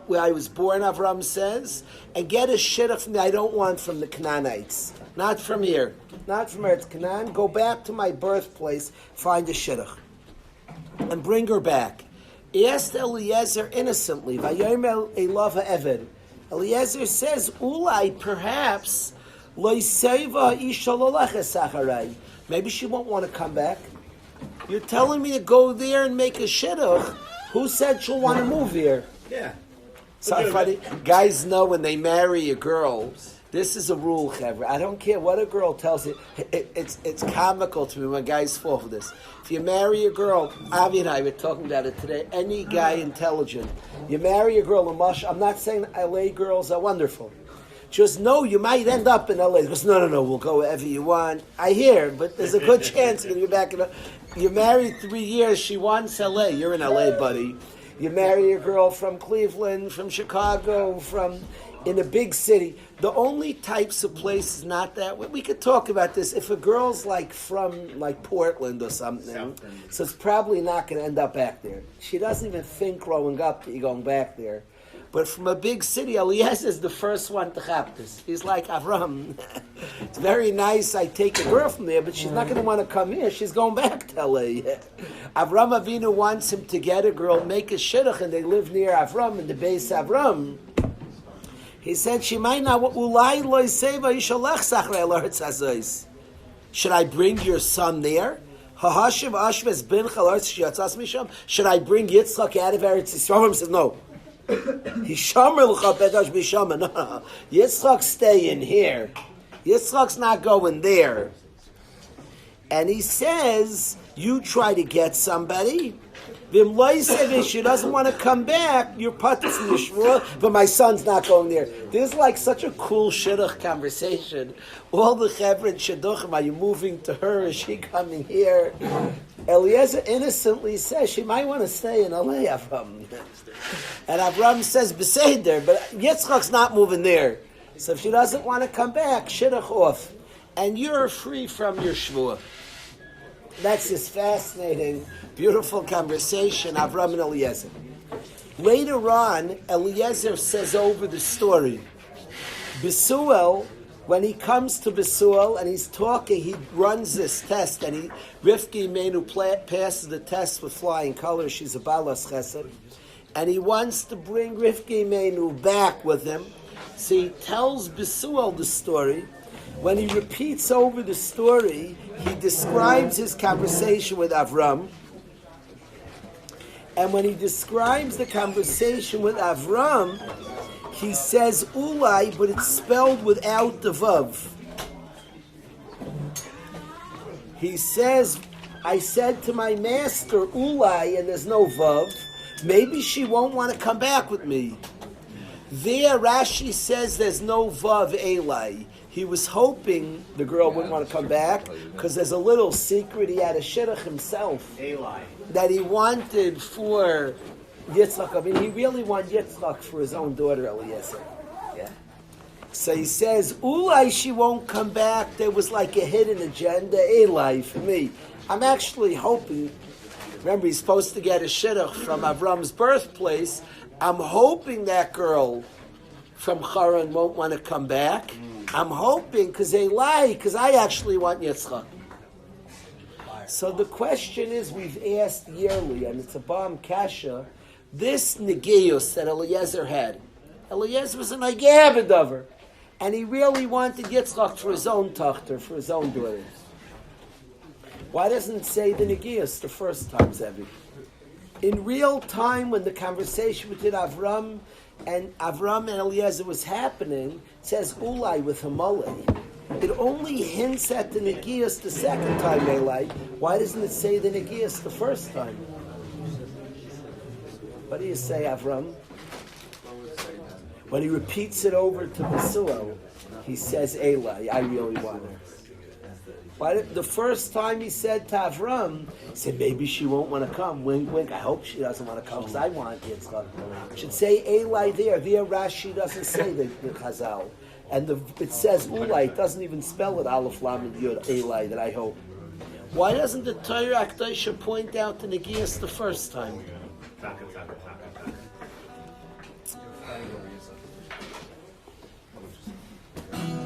where I was born, Avram says, and get a shidduch from me I don't want from the Canaanites. Not from here. Not from Eretz Canaan. Go back to my birthplace, find a shidduch. And bring her back. He asked Eliezer innocently, Vayomer Elav ha'eved. Eliezer says, Ulai, perhaps, Lo Yiseva Isha Lolechas Acharai. Maybe she won't want to come back. You're telling me to go there and make a shidduch. Who said she'll want to move here? Yeah. So funny. Guys know when they marry a girl, this is a rule, Chevra. I don't care what a girl tells you. It's comical to me when guys fall for this. If you marry a girl, Avi and I were talking about it today, any guy intelligent, you marry a girl, I'm not saying Eilay girls are wonderful. Just know you might end up in LA. He goes, no, we'll go wherever you want. I hear, but there's a good chance you're going to be back in You're married 3 years, she wants LA. You're in LA, buddy. You marry a girl from Cleveland, from Chicago, from in a big city. The only types of places not that way. We could talk about this. If a girl's from Portland or something, so it's probably not going to end up back there. She doesn't even think growing up that you're going back there. But from a big city, Eliezer is the first one to have this. He's like, Avram, it's very nice I take a girl from there, but she's not going to want to come here. She's going back to LA. Avram Avinu wants him to get a girl, make a shidduch, and they live near Avram, in the base Avram. He said, she might not, should I bring your son there? Should I bring Yitzchak out of Eretz Yisrael? He says, no. No. Yitzchak stay in here. Yitzchak's not going there. And he says, you try to get somebody. If she doesn't want to come back, you're patas in Yeshua, but my son's not going there. There's like such a cool shidduch conversation. All the chevra and shidduchim, are you moving to her? Is she coming here? Eliezer innocently says she might want to stay in LA, Avram. And Avram says, Beseder, but Yitzchak's not moving there. So if she doesn't want to come back, shidduch off. And you're free from your shvua. That's this fascinating, beautiful conversation, Avram and Eliezer. Later on, Eliezer says over the story. Besuel, when he comes to Besuel and he's talking, he runs this test, and Rivki Menu passes the test with flying colors. She's a balas chesed. And he wants to bring Rivki Menu back with him. So he tells Besuel the story. When he repeats over the story, he describes his conversation with Avram. And when he describes the conversation with Avram, he says Ulai, but it's spelled without the Vav. He says, I said to my master Ulai, and there's no Vav, maybe she won't want to come back with me. There, Rashi says there's no Vav Eilay. He was hoping the girl wouldn't want to come back because there's a little secret he had a shidduch himself that he wanted for Yitzchak. I mean, he really wanted Yitzchak for his own daughter Eliezer. Yeah. So he says, Ulai, she won't come back. There was like a hidden agenda, Eilay, for me. I'm actually hoping, remember he's supposed to get a shidduch from Avram's birthplace. I'm hoping that girl from Haran won't want to come back. I'm hoping, because they lie, because I actually want Yitzchak. So the question is, we've asked yearly, and it's a bomb kasha, this negius that Eliezer had. Eliezer was an Agabedover, and he really wanted Yitzchak for his own tochter, for his own daughter. Why doesn't it say the negius the first time, Zevi? In real time, when the conversation between Avram and Eliezer was happening, it says Eilay with Eilay. It only hints at the negius the second time, Eilay. Why doesn't it say the negius the first time? What do you say, Avram? When he repeats it over to Besuel, he says, Eilay, I really want her. The first time he said to Avram, he said, maybe she won't want to come. Wink, wink. I hope she doesn't want to come because I want Yitzchak. Should say Eilay there. There Rashi doesn't say the Chazal. And it says Eilay. It doesn't even spell it Aleph Lamed Yud Eilay, that I hope. Why doesn't the Torah Akdosha point out the Negias the first time?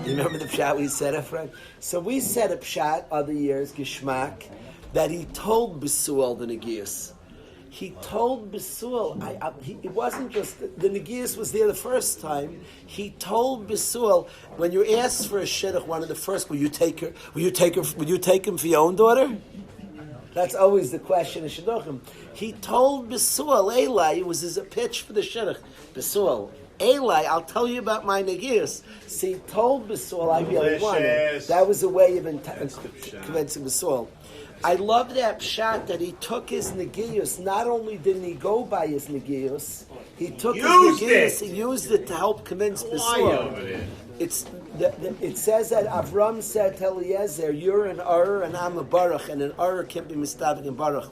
You remember the pshat we said, Ephraim? So we said a pshat other years, Gishmak, that he told Besuel the Negias. He told Besuel, it wasn't just, the Negias was there the first time. He told Besuel, when you asked for a shidduch, one of the first, will you take him for your own daughter? That's always the question of shidduchim. He told Besuel, Eilay, it was his pitch for the shidduch. Besuel, Eilay, I'll tell you about my negias. See, he told Besuel, I really want it. That was a way of convincing Besuel. I love that pshat that he took his negias. Not only didn't he go by his negias, he took his negias, he used it to help convince Besuel. It says that Avram said to Eliezer, you're an Ur and I'm a Baruch, and an Ur can't be mistavik in Baruch.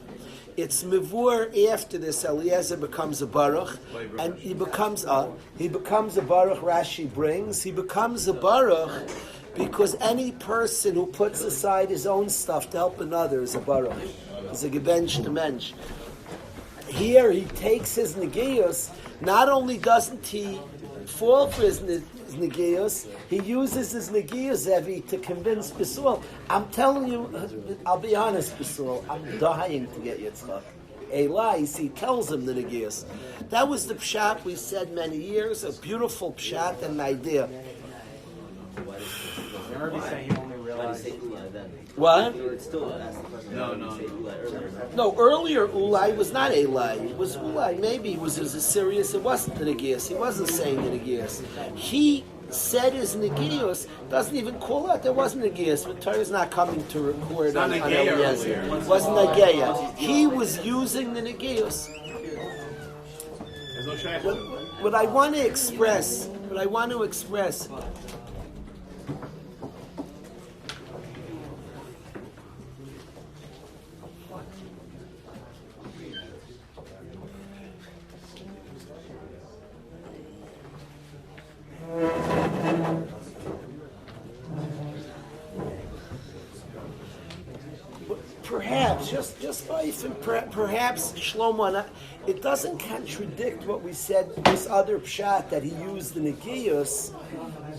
It's mivur after this. Eliezer becomes a Baruch, and he becomes a Baruch. Rashi brings he becomes a Baruch because any person who puts aside his own stuff to help another is a Baruch. It's a gebench to mensch. Here he takes his negios. Not only doesn't he fall for his negios, he uses his negios, Evi, to convince Besuel. I'm telling you, I'll be honest, Besuel, I'm dying to get Yitzchak. Eilay, he tells him the negios. That was the pshat we said many years, a beautiful pshat and an idea. What? No, earlier Eilay was not Eilay. It was Eilay. Maybe it was a serious. It wasn't the negios. He wasn't saying the negios. He said his negios. Doesn't even call out there wasn't negios. But Torah's not coming to record on Eliezer. It wasn't negeya. He was using the negios. What I want to express. Perhaps, perhaps Shlomo, it doesn't contradict what we said, this other pshat that he used the negios,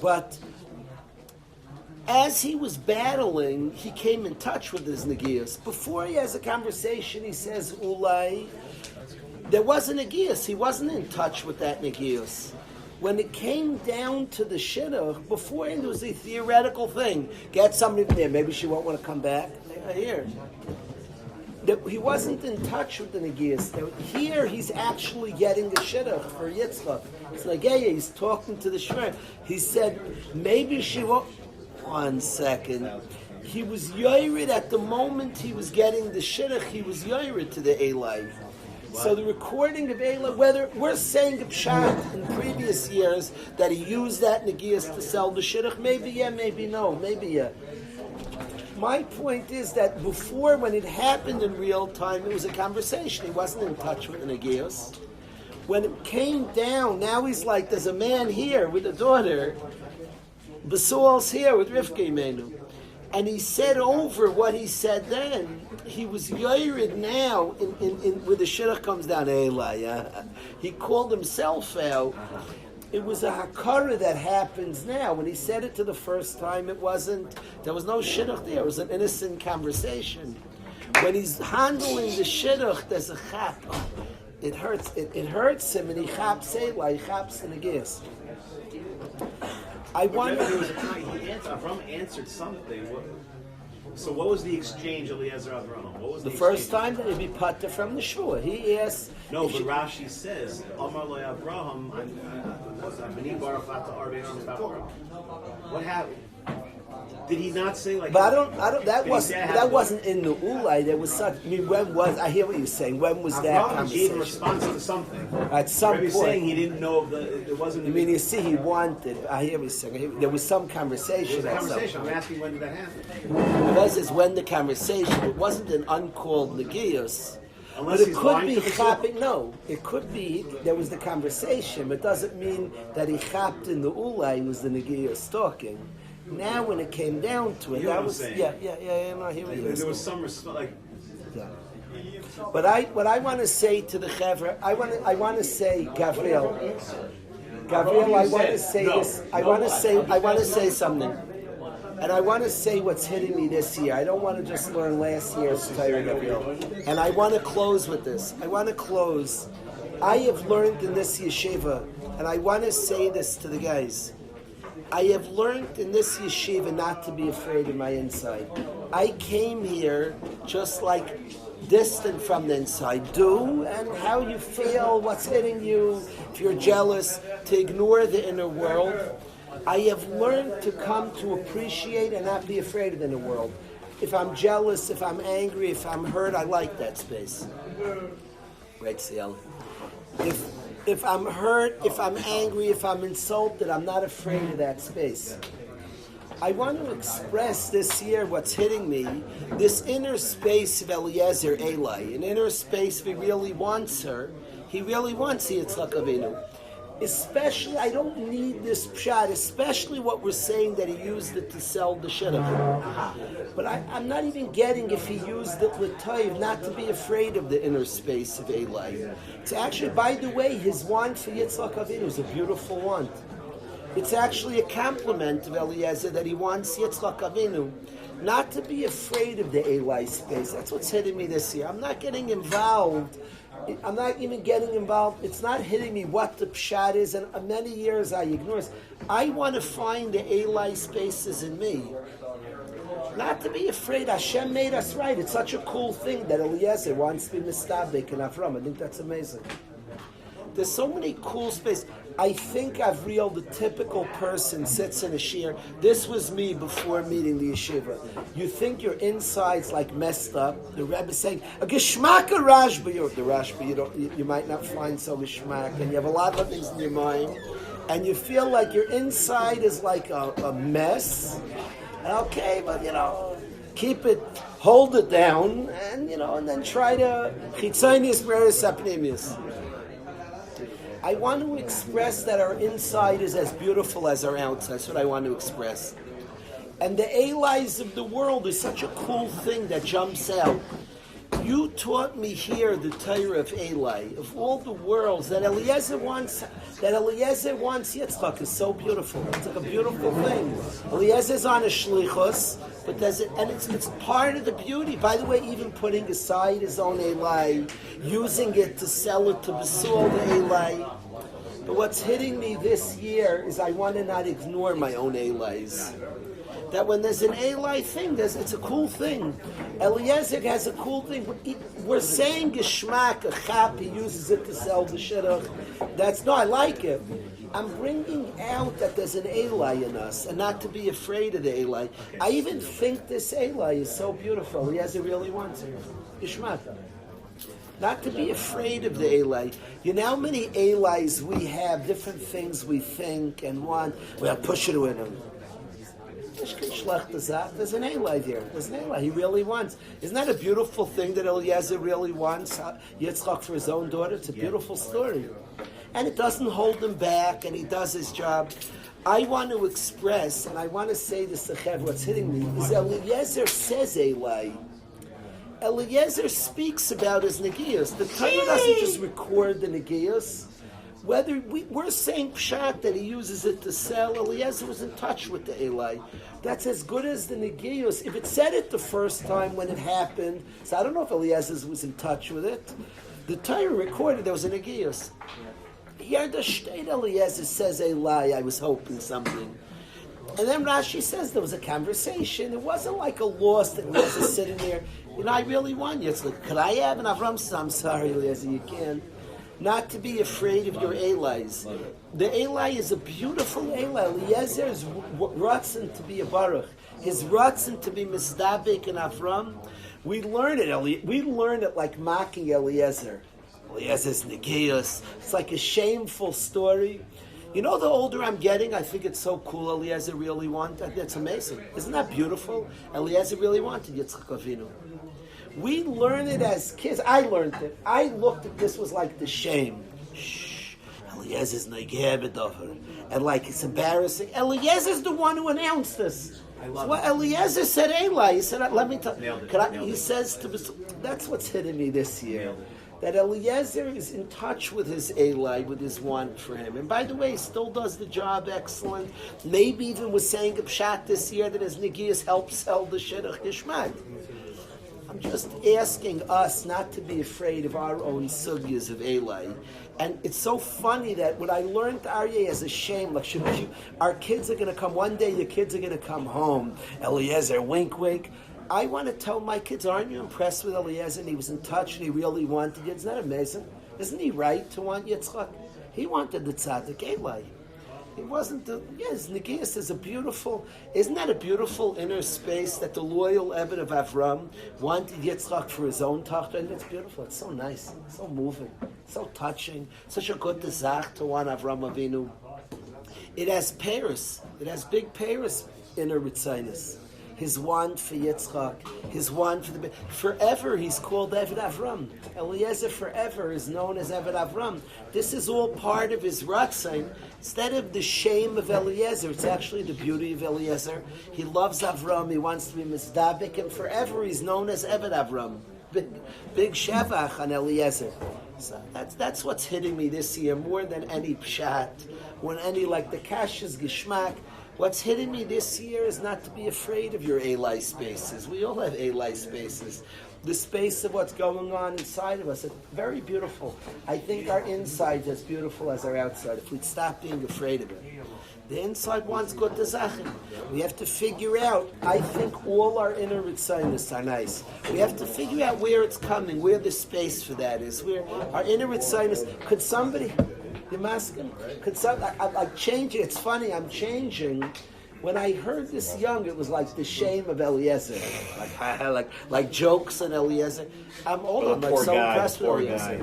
but as he was battling, he came in touch with his negios. Before he has a conversation, he says, Eilay, there was a negios. He wasn't in touch with that negios. When it came down to the shidduch, beforehand it was a theoretical thing. Get somebody there, maybe she won't want to come back. Here. He wasn't in touch with the negias. Here he's actually getting the shidduch for Yitzchak. It's like, he's talking to the shver. He said, maybe she won't. 1 second. He was yored at the moment he was getting the shidduch, he was yored to the Eilay. So the recording of Eilay, whether we're saying a pshat in previous years that he used that negias to sell the shidduch, maybe yeah, maybe no, maybe yeah. My point is that before, when it happened in real time, it was a conversation. He wasn't in touch with the negios. When it came down, now he's like, there's a man here with a daughter. Besuel's here with Rivka Imenu. And he said over what he said then. He was yored now where the shidduch comes down. Eilay, he called himself out. It was a hakara that happens now. When he said it to the first time, there was no shidduch there. It was an innocent conversation. When he's handling the shidduch, there's a chap. It hurts. It hurts him, and he chaps Eilay, he chaps the negias. I wonder. Remember, there was a time Avram answered something. So what was the exchange, Eliezer Avram? What was The first time that he'd be pater from the shua. He asked. No, but Rashi says, Amar lo Avraham, what happened? Did he not say like? But I don't. That wasn't in the Eilay. There was such. I mean, when was? I hear what you're saying. When was that Avraham conversation? gave a response to something. At some Rabbi point. saying he didn't know of the. It wasn't. I mean, you see, he wanted. I hear what you're saying. There was some conversation. There was a at some conversation. point. I'm asking when did that happen? It was when the conversation. It wasn't an uncalled negius. Unless But it he's could lying be to the chapping. No, it could be there was the conversation, but it doesn't mean that he chapped in the Eilay was the negius talking. Now, when it came down to it, You know that what I'm was saying? yeah. No, I hear what you're There was saying. some response, like. Yeah. But what I want to say to the Chevra, I want to say, Gabriel, I want to say this. I want to say something. And I want to say what's hitting me this year. I don't want to just learn last year's Torah, Gabriel. And I want to close with this. I have learned in this yeshiva, and I want to say this to the guys. I have learned in this yeshiva not to be afraid of my inside. I came here just like distant from the inside. Do and how you feel, what's hitting you, if you're jealous, to ignore the inner world. I have learned to come to appreciate and not be afraid of the inner world. If I'm jealous, if I'm angry, if I'm hurt, I like that space. Right, Ciel? If I'm hurt, if I'm angry, if I'm insulted, I'm not afraid of that space. I want to express this year what's hitting me, this inner space of Eliezer Eilay, an inner space if he really wants her, he really wants the Yitzchak Avinu. Especially, I don't need this pshat, especially what we're saying that he used it to sell the shidduch. But I'm not even getting if he used it l'toiv, not to be afraid of the inner space of Eilay. It's actually, by the way, his want for Yitzchak Avinu is a beautiful want. It's actually a compliment of Eliezer that he wants Yitzchak Avinu, not to be afraid of the Eilay space. That's what's hitting me this year. I'm not getting involved. I'm not even getting involved. It's not hitting me what the pshat is, and many years I ignore it. I want to find the Eilay spaces in me. Not to be afraid. Hashem made us right. It's such a cool thing that Eliezer wants to be mistabek and Avram. I think that's amazing. There's so many cool spaces. I think Avriel, the typical person, sits in a shir. This was me before meeting the yeshiva. You think your inside's like messed up. The Rebbe is saying a geschmack of Rashba. The Rashba you might not find so geschmack, and you have a lot of things in your mind, and you feel like your inside is like a mess. Okay, but keep it, hold it down, and and then try to chitzonius meres apnimius. I want to express that our inside is as beautiful as our outside. That's what I want to express. And the Eilays of the world is such a cool thing that jumps out. You taught me here the Torah of Eilay, of all the worlds, that Eliezer wants Yitzchak is so beautiful. It's like a beautiful thing. Eliezer's on a shlichus, but it's part of the beauty. By the way, even putting aside his own Eilay, using it to sell it to Besul the Eilay. But what's hitting me this year is I want to not ignore my own Eilays. That when there's an Eilay thing, it's a cool thing. Eliezer has a cool thing. We're saying geschmack, a chap, he uses it to sell the shidduch. I like it. I'm bringing out that there's an Eilay in us, and not to be afraid of the Eilay. I even think this Eilay is so beautiful. Eliezer really wants it. Geschmack. Not to be afraid of the Eilay. You know how many Eilays we have, different things we think and want. We'll push it in him. There's an Eilay there. There's an Eilay. He really wants. Isn't that a beautiful thing that Eliezer really wants Yitzchak for his own daughter? It's a beautiful story. And it doesn't hold him back, and he does his job. I want to express, and I want to say this to Chev, what's hitting me, is Eliezer says Eilay. Eliezer speaks about his negiyos. The Torah doesn't just record the negiyos. Whether we're saying pshat that he uses it to sell, Eliezer was in touch with the Eilay. That's as good as the Negios. If it said it the first time when it happened, so I don't know if Eliezer was in touch with it. The Torah recorded there was a Negios. Here the Shteit Eliezer says Eilay, I was hoping something. And then Rashi says there was a conversation. It wasn't like a loss that Eliezer sitting there. I really want you. It's like, could I have? And Avram says, I'm sorry, Eliezer, you can't. Not to be afraid of your Eilays. The Eilay is a beautiful Eilay. Eliezer is ratzin to be a baruch. His ratzin to be misdabik and Avram. We learn it like mocking Eliezer. Eliezer's negios. It's like a shameful story. The older I'm getting, I think it's so cool. Eliezer really wanted. That's amazing. Isn't that beautiful? Eliezer really wanted Yitzchak Avinu. We learn it as kids. I learned it. I looked at this was like the shame. Shh. Eliezer's negeh b'dover. And like it's embarrassing. Eliezer's the one who announced this. So what Eliezer said, Eilay. He said, let me tell you. He says to that's what's hitting me this year. That Eliezer is in touch with his Eilay, with his want for him. And by the way, he still does the job excellent. Maybe even was saying a pshat this year that his negias help sell the shidduch gishmak. I'm just asking us not to be afraid of our own sugyas of Eilay. And it's so funny that when I learned Aryeh as a shame, like our kids are going to come, one day your kids are going to come home. Eliezer, wink, wink. I want to tell my kids, aren't you impressed with Eliezer? And he was in touch and he really wanted you. Isn't that amazing? Isn't he right to want Yitzchak? He wanted the tzaddik Eilay. It wasn't Negias is isn't that a beautiful inner space that the loyal Ebed of Avram wanted Yitzchak for his own tachta? And it's beautiful, it's so nice, so moving, so touching, such a good desach to want Avram Avinu. It has Paris, it has big Paris inner Ritzinus. His want for Yitzchak, his want for forever he's called Eved Avram. Eliezer forever is known as Eved Avram. This is all part of his Ratzin. Instead of the shame of Eliezer, it's actually the beauty of Eliezer. He loves Avram, he wants to be Mizdabik, and forever he's known as Eved Avram. Big Shevach on Eliezer. So that's what's hitting me this year more than any pshat, when any like the Kash's Gishmak. What's hitting me this year is not to be afraid of your Eilay spaces. We all have Eilay spaces. The space of what's going on inside of us, it's very beautiful. I think our inside is as beautiful as our outside, if we'd stop being afraid of it. The inside wants good desachim. We have to figure out, I think all our inner ritzaynis are nice. We have to figure out where it's coming, where the space for that is. Where our inner ritzaynis, could somebody... You're asking? I change it. It's funny, I'm changing. When I heard this young, it was like the shame of Eliezer. Like jokes on Eliezer. I'm old, I'm like so impressed with Eliezer.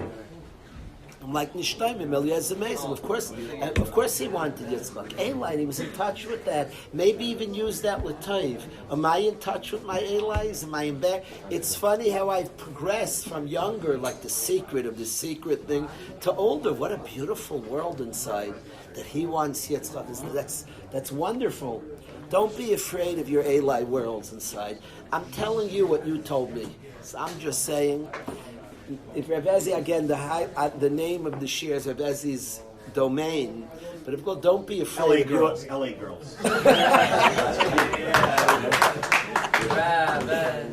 I'm like, Nishtaimim, Eliezer amazing. Of course he wanted Yitzchak. Eilay, he was in touch with that. Maybe even use that with Toiv. Am I in touch with my Eilays? Am I in back? It's funny how I've progressed from younger, like the secret of the secret thing, to older. What a beautiful world inside that he wants Yitzchak. That's wonderful. Don't be afraid of your Eilay worlds inside. I'm telling you what you told me. So I'm just saying... If Rav Ezi, again, the name of the shir is Rav Ezi's domain, but of course, don't be afraid. LA girls.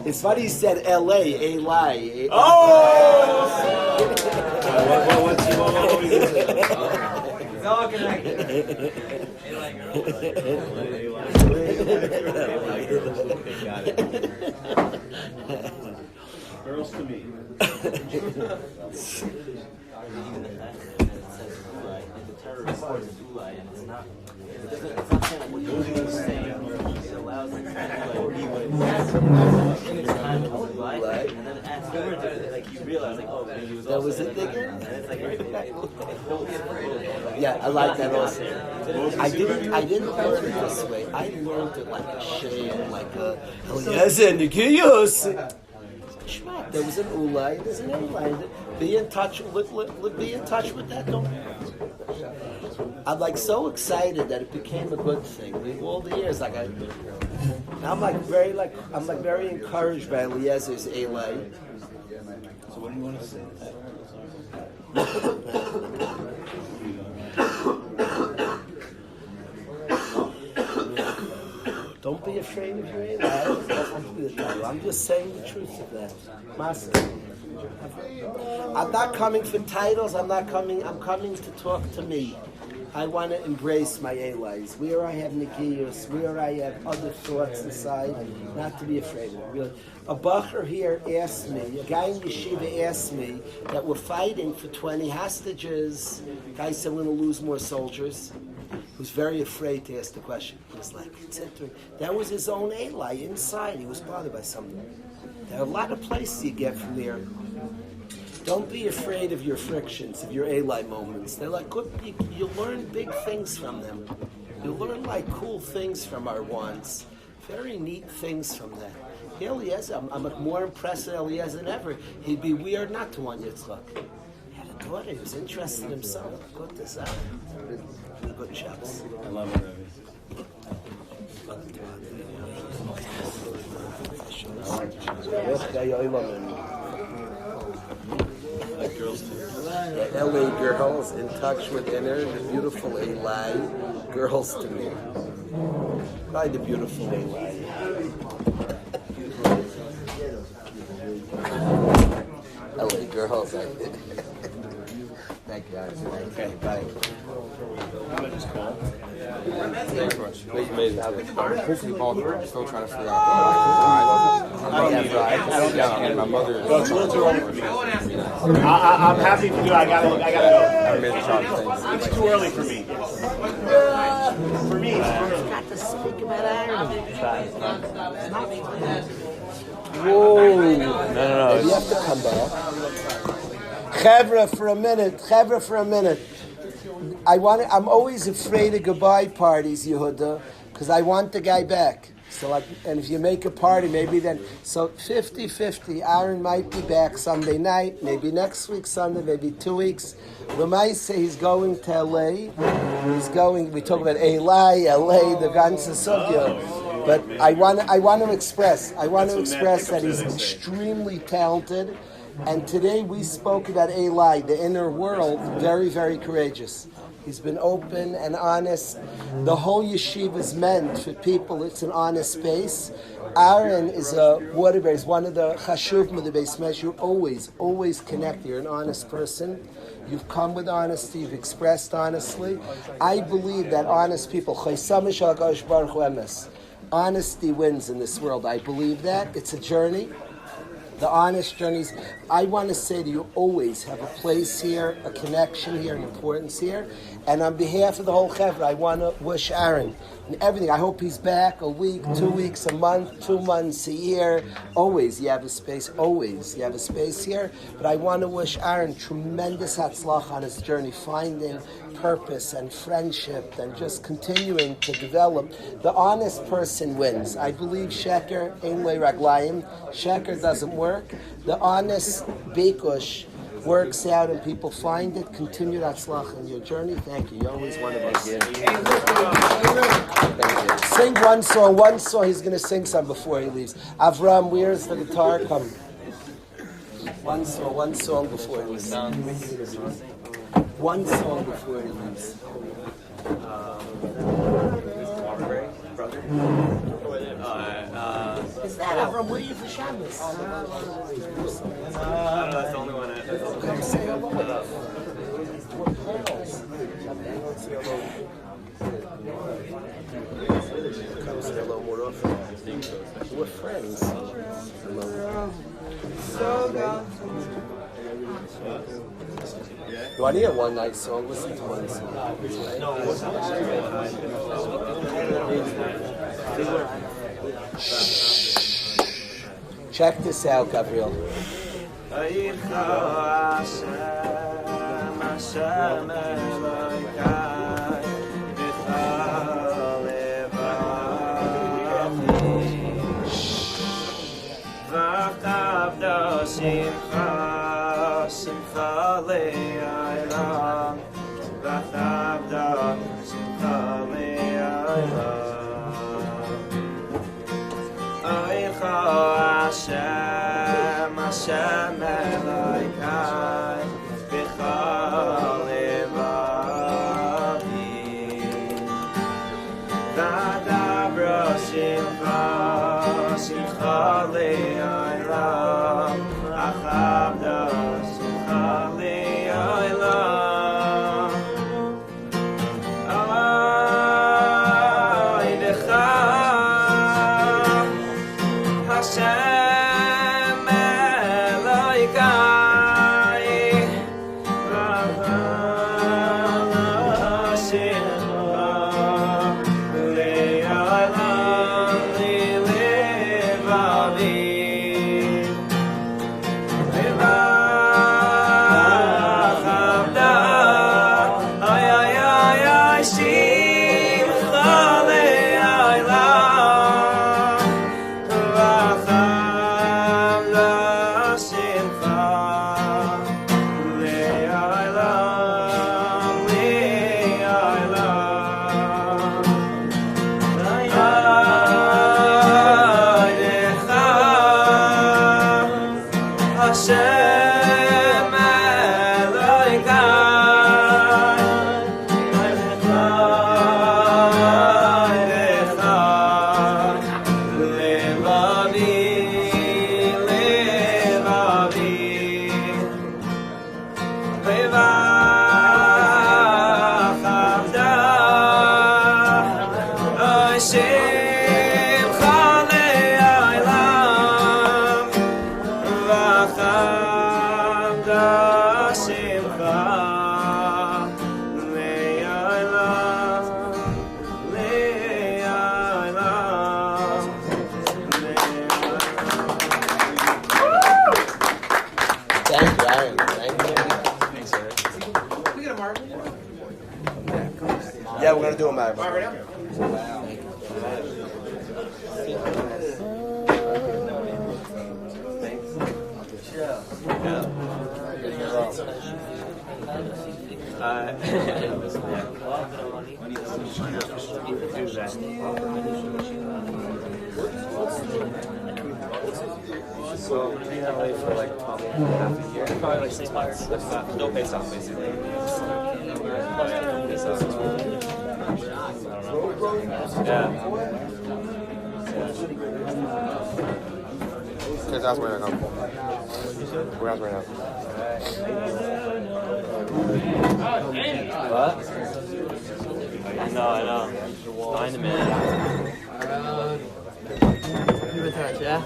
It's funny he said LA, Eilay. Oh! It's all connected. Got it. Girls to me. Even the fact that it says Eilay, and the Torah records Eilay, and it's not saying like what you're saying. It allows it to be what it says in the time of Eilay, and then afterwards, like you realize, like, oh, maybe it was That was also it, Digger? and it's like don't be afraid of it. Yeah, I like that also. I didn't learn it this way. I learned it like a shame, like a Eliezer Negios. There was an Ulay, there's an Eilay. Be in touch with that. I'm like so excited that it became a good thing. All the years, I'm very encouraged by Eliezer's Eilay. So what do you want to say? afraid of your Eilay. I'm just saying the truth of that. Master. I'm not coming for titles. I'm coming to talk to me. I want to embrace my Eilays. Where I have Nikiyos, where I have other thoughts inside, not to be afraid of it. Really. A bacher here asked me, a guy in yeshiva asked me that we're fighting for 20 hostages. Guy said we're going to lose more soldiers. He was very afraid to ask the question. He was like, that was his own Eilay inside. He was bothered by something. There are a lot of places you get from there. Don't be afraid of your frictions, of your Eilay moments. They're like good. You learn big things from them. You learn like cool things from our ones. Very neat things from that. Eliezer, I'm more impressed with Eliezer than ever. He'd be weird not to want Yitzchak. He had a daughter. He was interested in himself. Good this out. Good chops. I love it, like girls too. The LA girls in touch with inner, the beautiful Eilay girls to me. By the beautiful Eilay. LA girls, I did. Thank you, guys. Okay, bye. Thanks so much. It was amazing. Hopefully, ball through. Still trying to figure out. And my mother. Well, it's a little too early for me. I'm happy to do it. I gotta go. Amazing job. It's too early for me. For me, it's too early. Got to speak about irony. Whoa. No. You have to come back. Chevra for a minute. I'm always afraid of goodbye parties, Yehuda, because I want the guy back. So, and if you make a party, maybe then. So 50-50. Aaron might be back Sunday night, maybe next week Sunday, maybe 2 weeks. Lamai say he's going to Eilay. We talk about Eilay, the ganze sugya. But I want to express that he's extremely talented. And today we spoke about Eilay, the inner world, very, very courageous. He's been open and honest. The whole yeshiva is meant for people. It's an honest space. Aaron is a water bear. He's one of the chashuvim of the Beis Medrash. You're always connected. You're an honest person. You've come with honesty. You've expressed honestly. I believe that honest people, honesty wins in this world. I believe that. It's a journey. The honest journeys. I want to say to you, always have a place here, a connection here, an importance here. And on behalf of the whole Chevra, I want to wish Aaron and everything. I hope he's back a week, 2 weeks, a month, 2 months, a year. Always you have a space. Always you have a space here. But I want to wish Aaron tremendous hatzlach on his journey, finding purpose and friendship and just continuing to develop. The honest person wins. I believe sheker, Eilay raglayim. Sheker doesn't work. The honest bikush works out and people find it. Continue hatzlach in your journey. Thank you. You're always one of us. Thank you. Sing one song. He's going to sing some before he leaves. Avram, where's the guitar? Come. One song before he leaves. One song before he leaves. Is that Avram? Where are you for Shabbos? I don't know, that's the only one. Come say hello with us. Come say hello more often. We're friends. Hello. You want to hear one nice song? Listen to one song. Check this out, Gabriel. Hashem Elokai B'chol levavi V'adabro Shimcha Yeah, we're gonna do a Marv. So I'm gonna be in LA for like probably half a year. Probably like 6 months. No pay stop basically. Yeah. Kids ask where I go. Where else right now? What? I know. Find a minute. Keep in touch, yeah?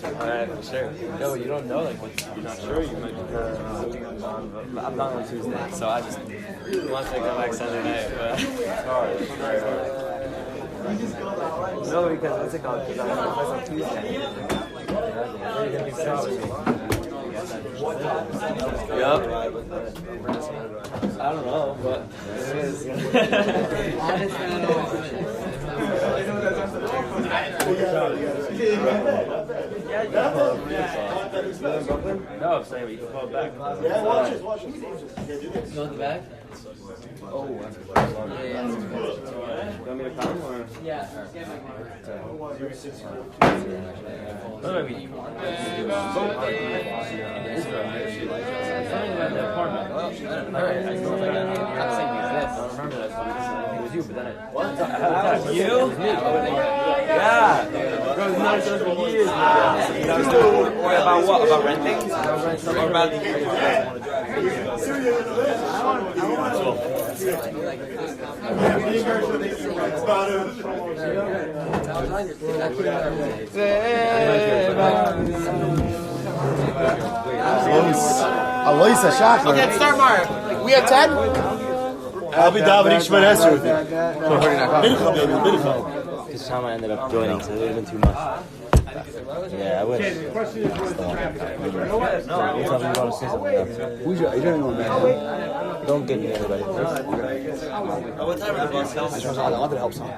Alright, for sure. No, you don't know, like, you're not sure, you might be I'm done on Tuesday, so I just want to go back Sunday night, but it's hard. No, because what's it called? Because I'm on Tuesday. You're going to be sad with me. Yup. I don't know, but it is. No, I'm saying we can call it back. Yeah, watch it. You want the back? Oh, that's you want me to come or? Yeah. What do I mean? The apartment. Well, alright, I know that. I'm saying it's this. I don't remember that. It was you, but then it. What? You? Yeah. Bro, it's not just for years. About what? About renting? Or about the Eilay shot. Okay, start Mario. We have 10? I'll be davening Shemon Esrei with you. This time I ended up joining, so it would have been too much. Yeah, I wish. The question is, No, you're talking about to say something. Who's your? You don't know, man. Don't get me anybody. What time is the bus? I want to help some.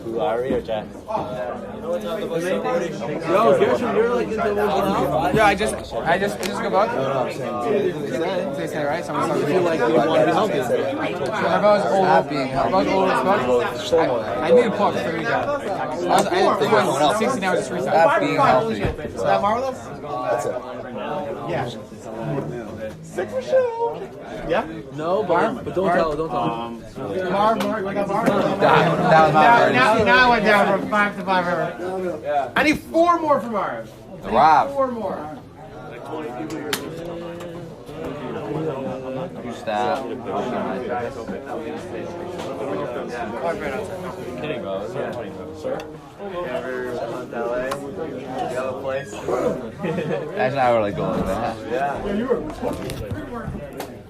Who, Ari or Jack? Yo, Gershon, you're like into one now? Yeah, I just go back. No, I'm saying. They say, right? Someone said, feel like you want to help you. If I was old, I need a puck for me, guys. I think I was 16 hours of free time. That's being healthy. Is that marvelous? That's it. yeah. Sick for sure. Yeah? No, Barb, but don't tell. Marv, I got Marv. That was my Now I went down from 5 to 5 ever. I need 4 more from Marv. Wow. 4 more. You stop. Kidding, bro. It's not funny, bro. Sir? You ever come to LA? Yellow place? That's not really cool, man. Yeah. You were.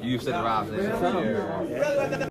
You said Rob.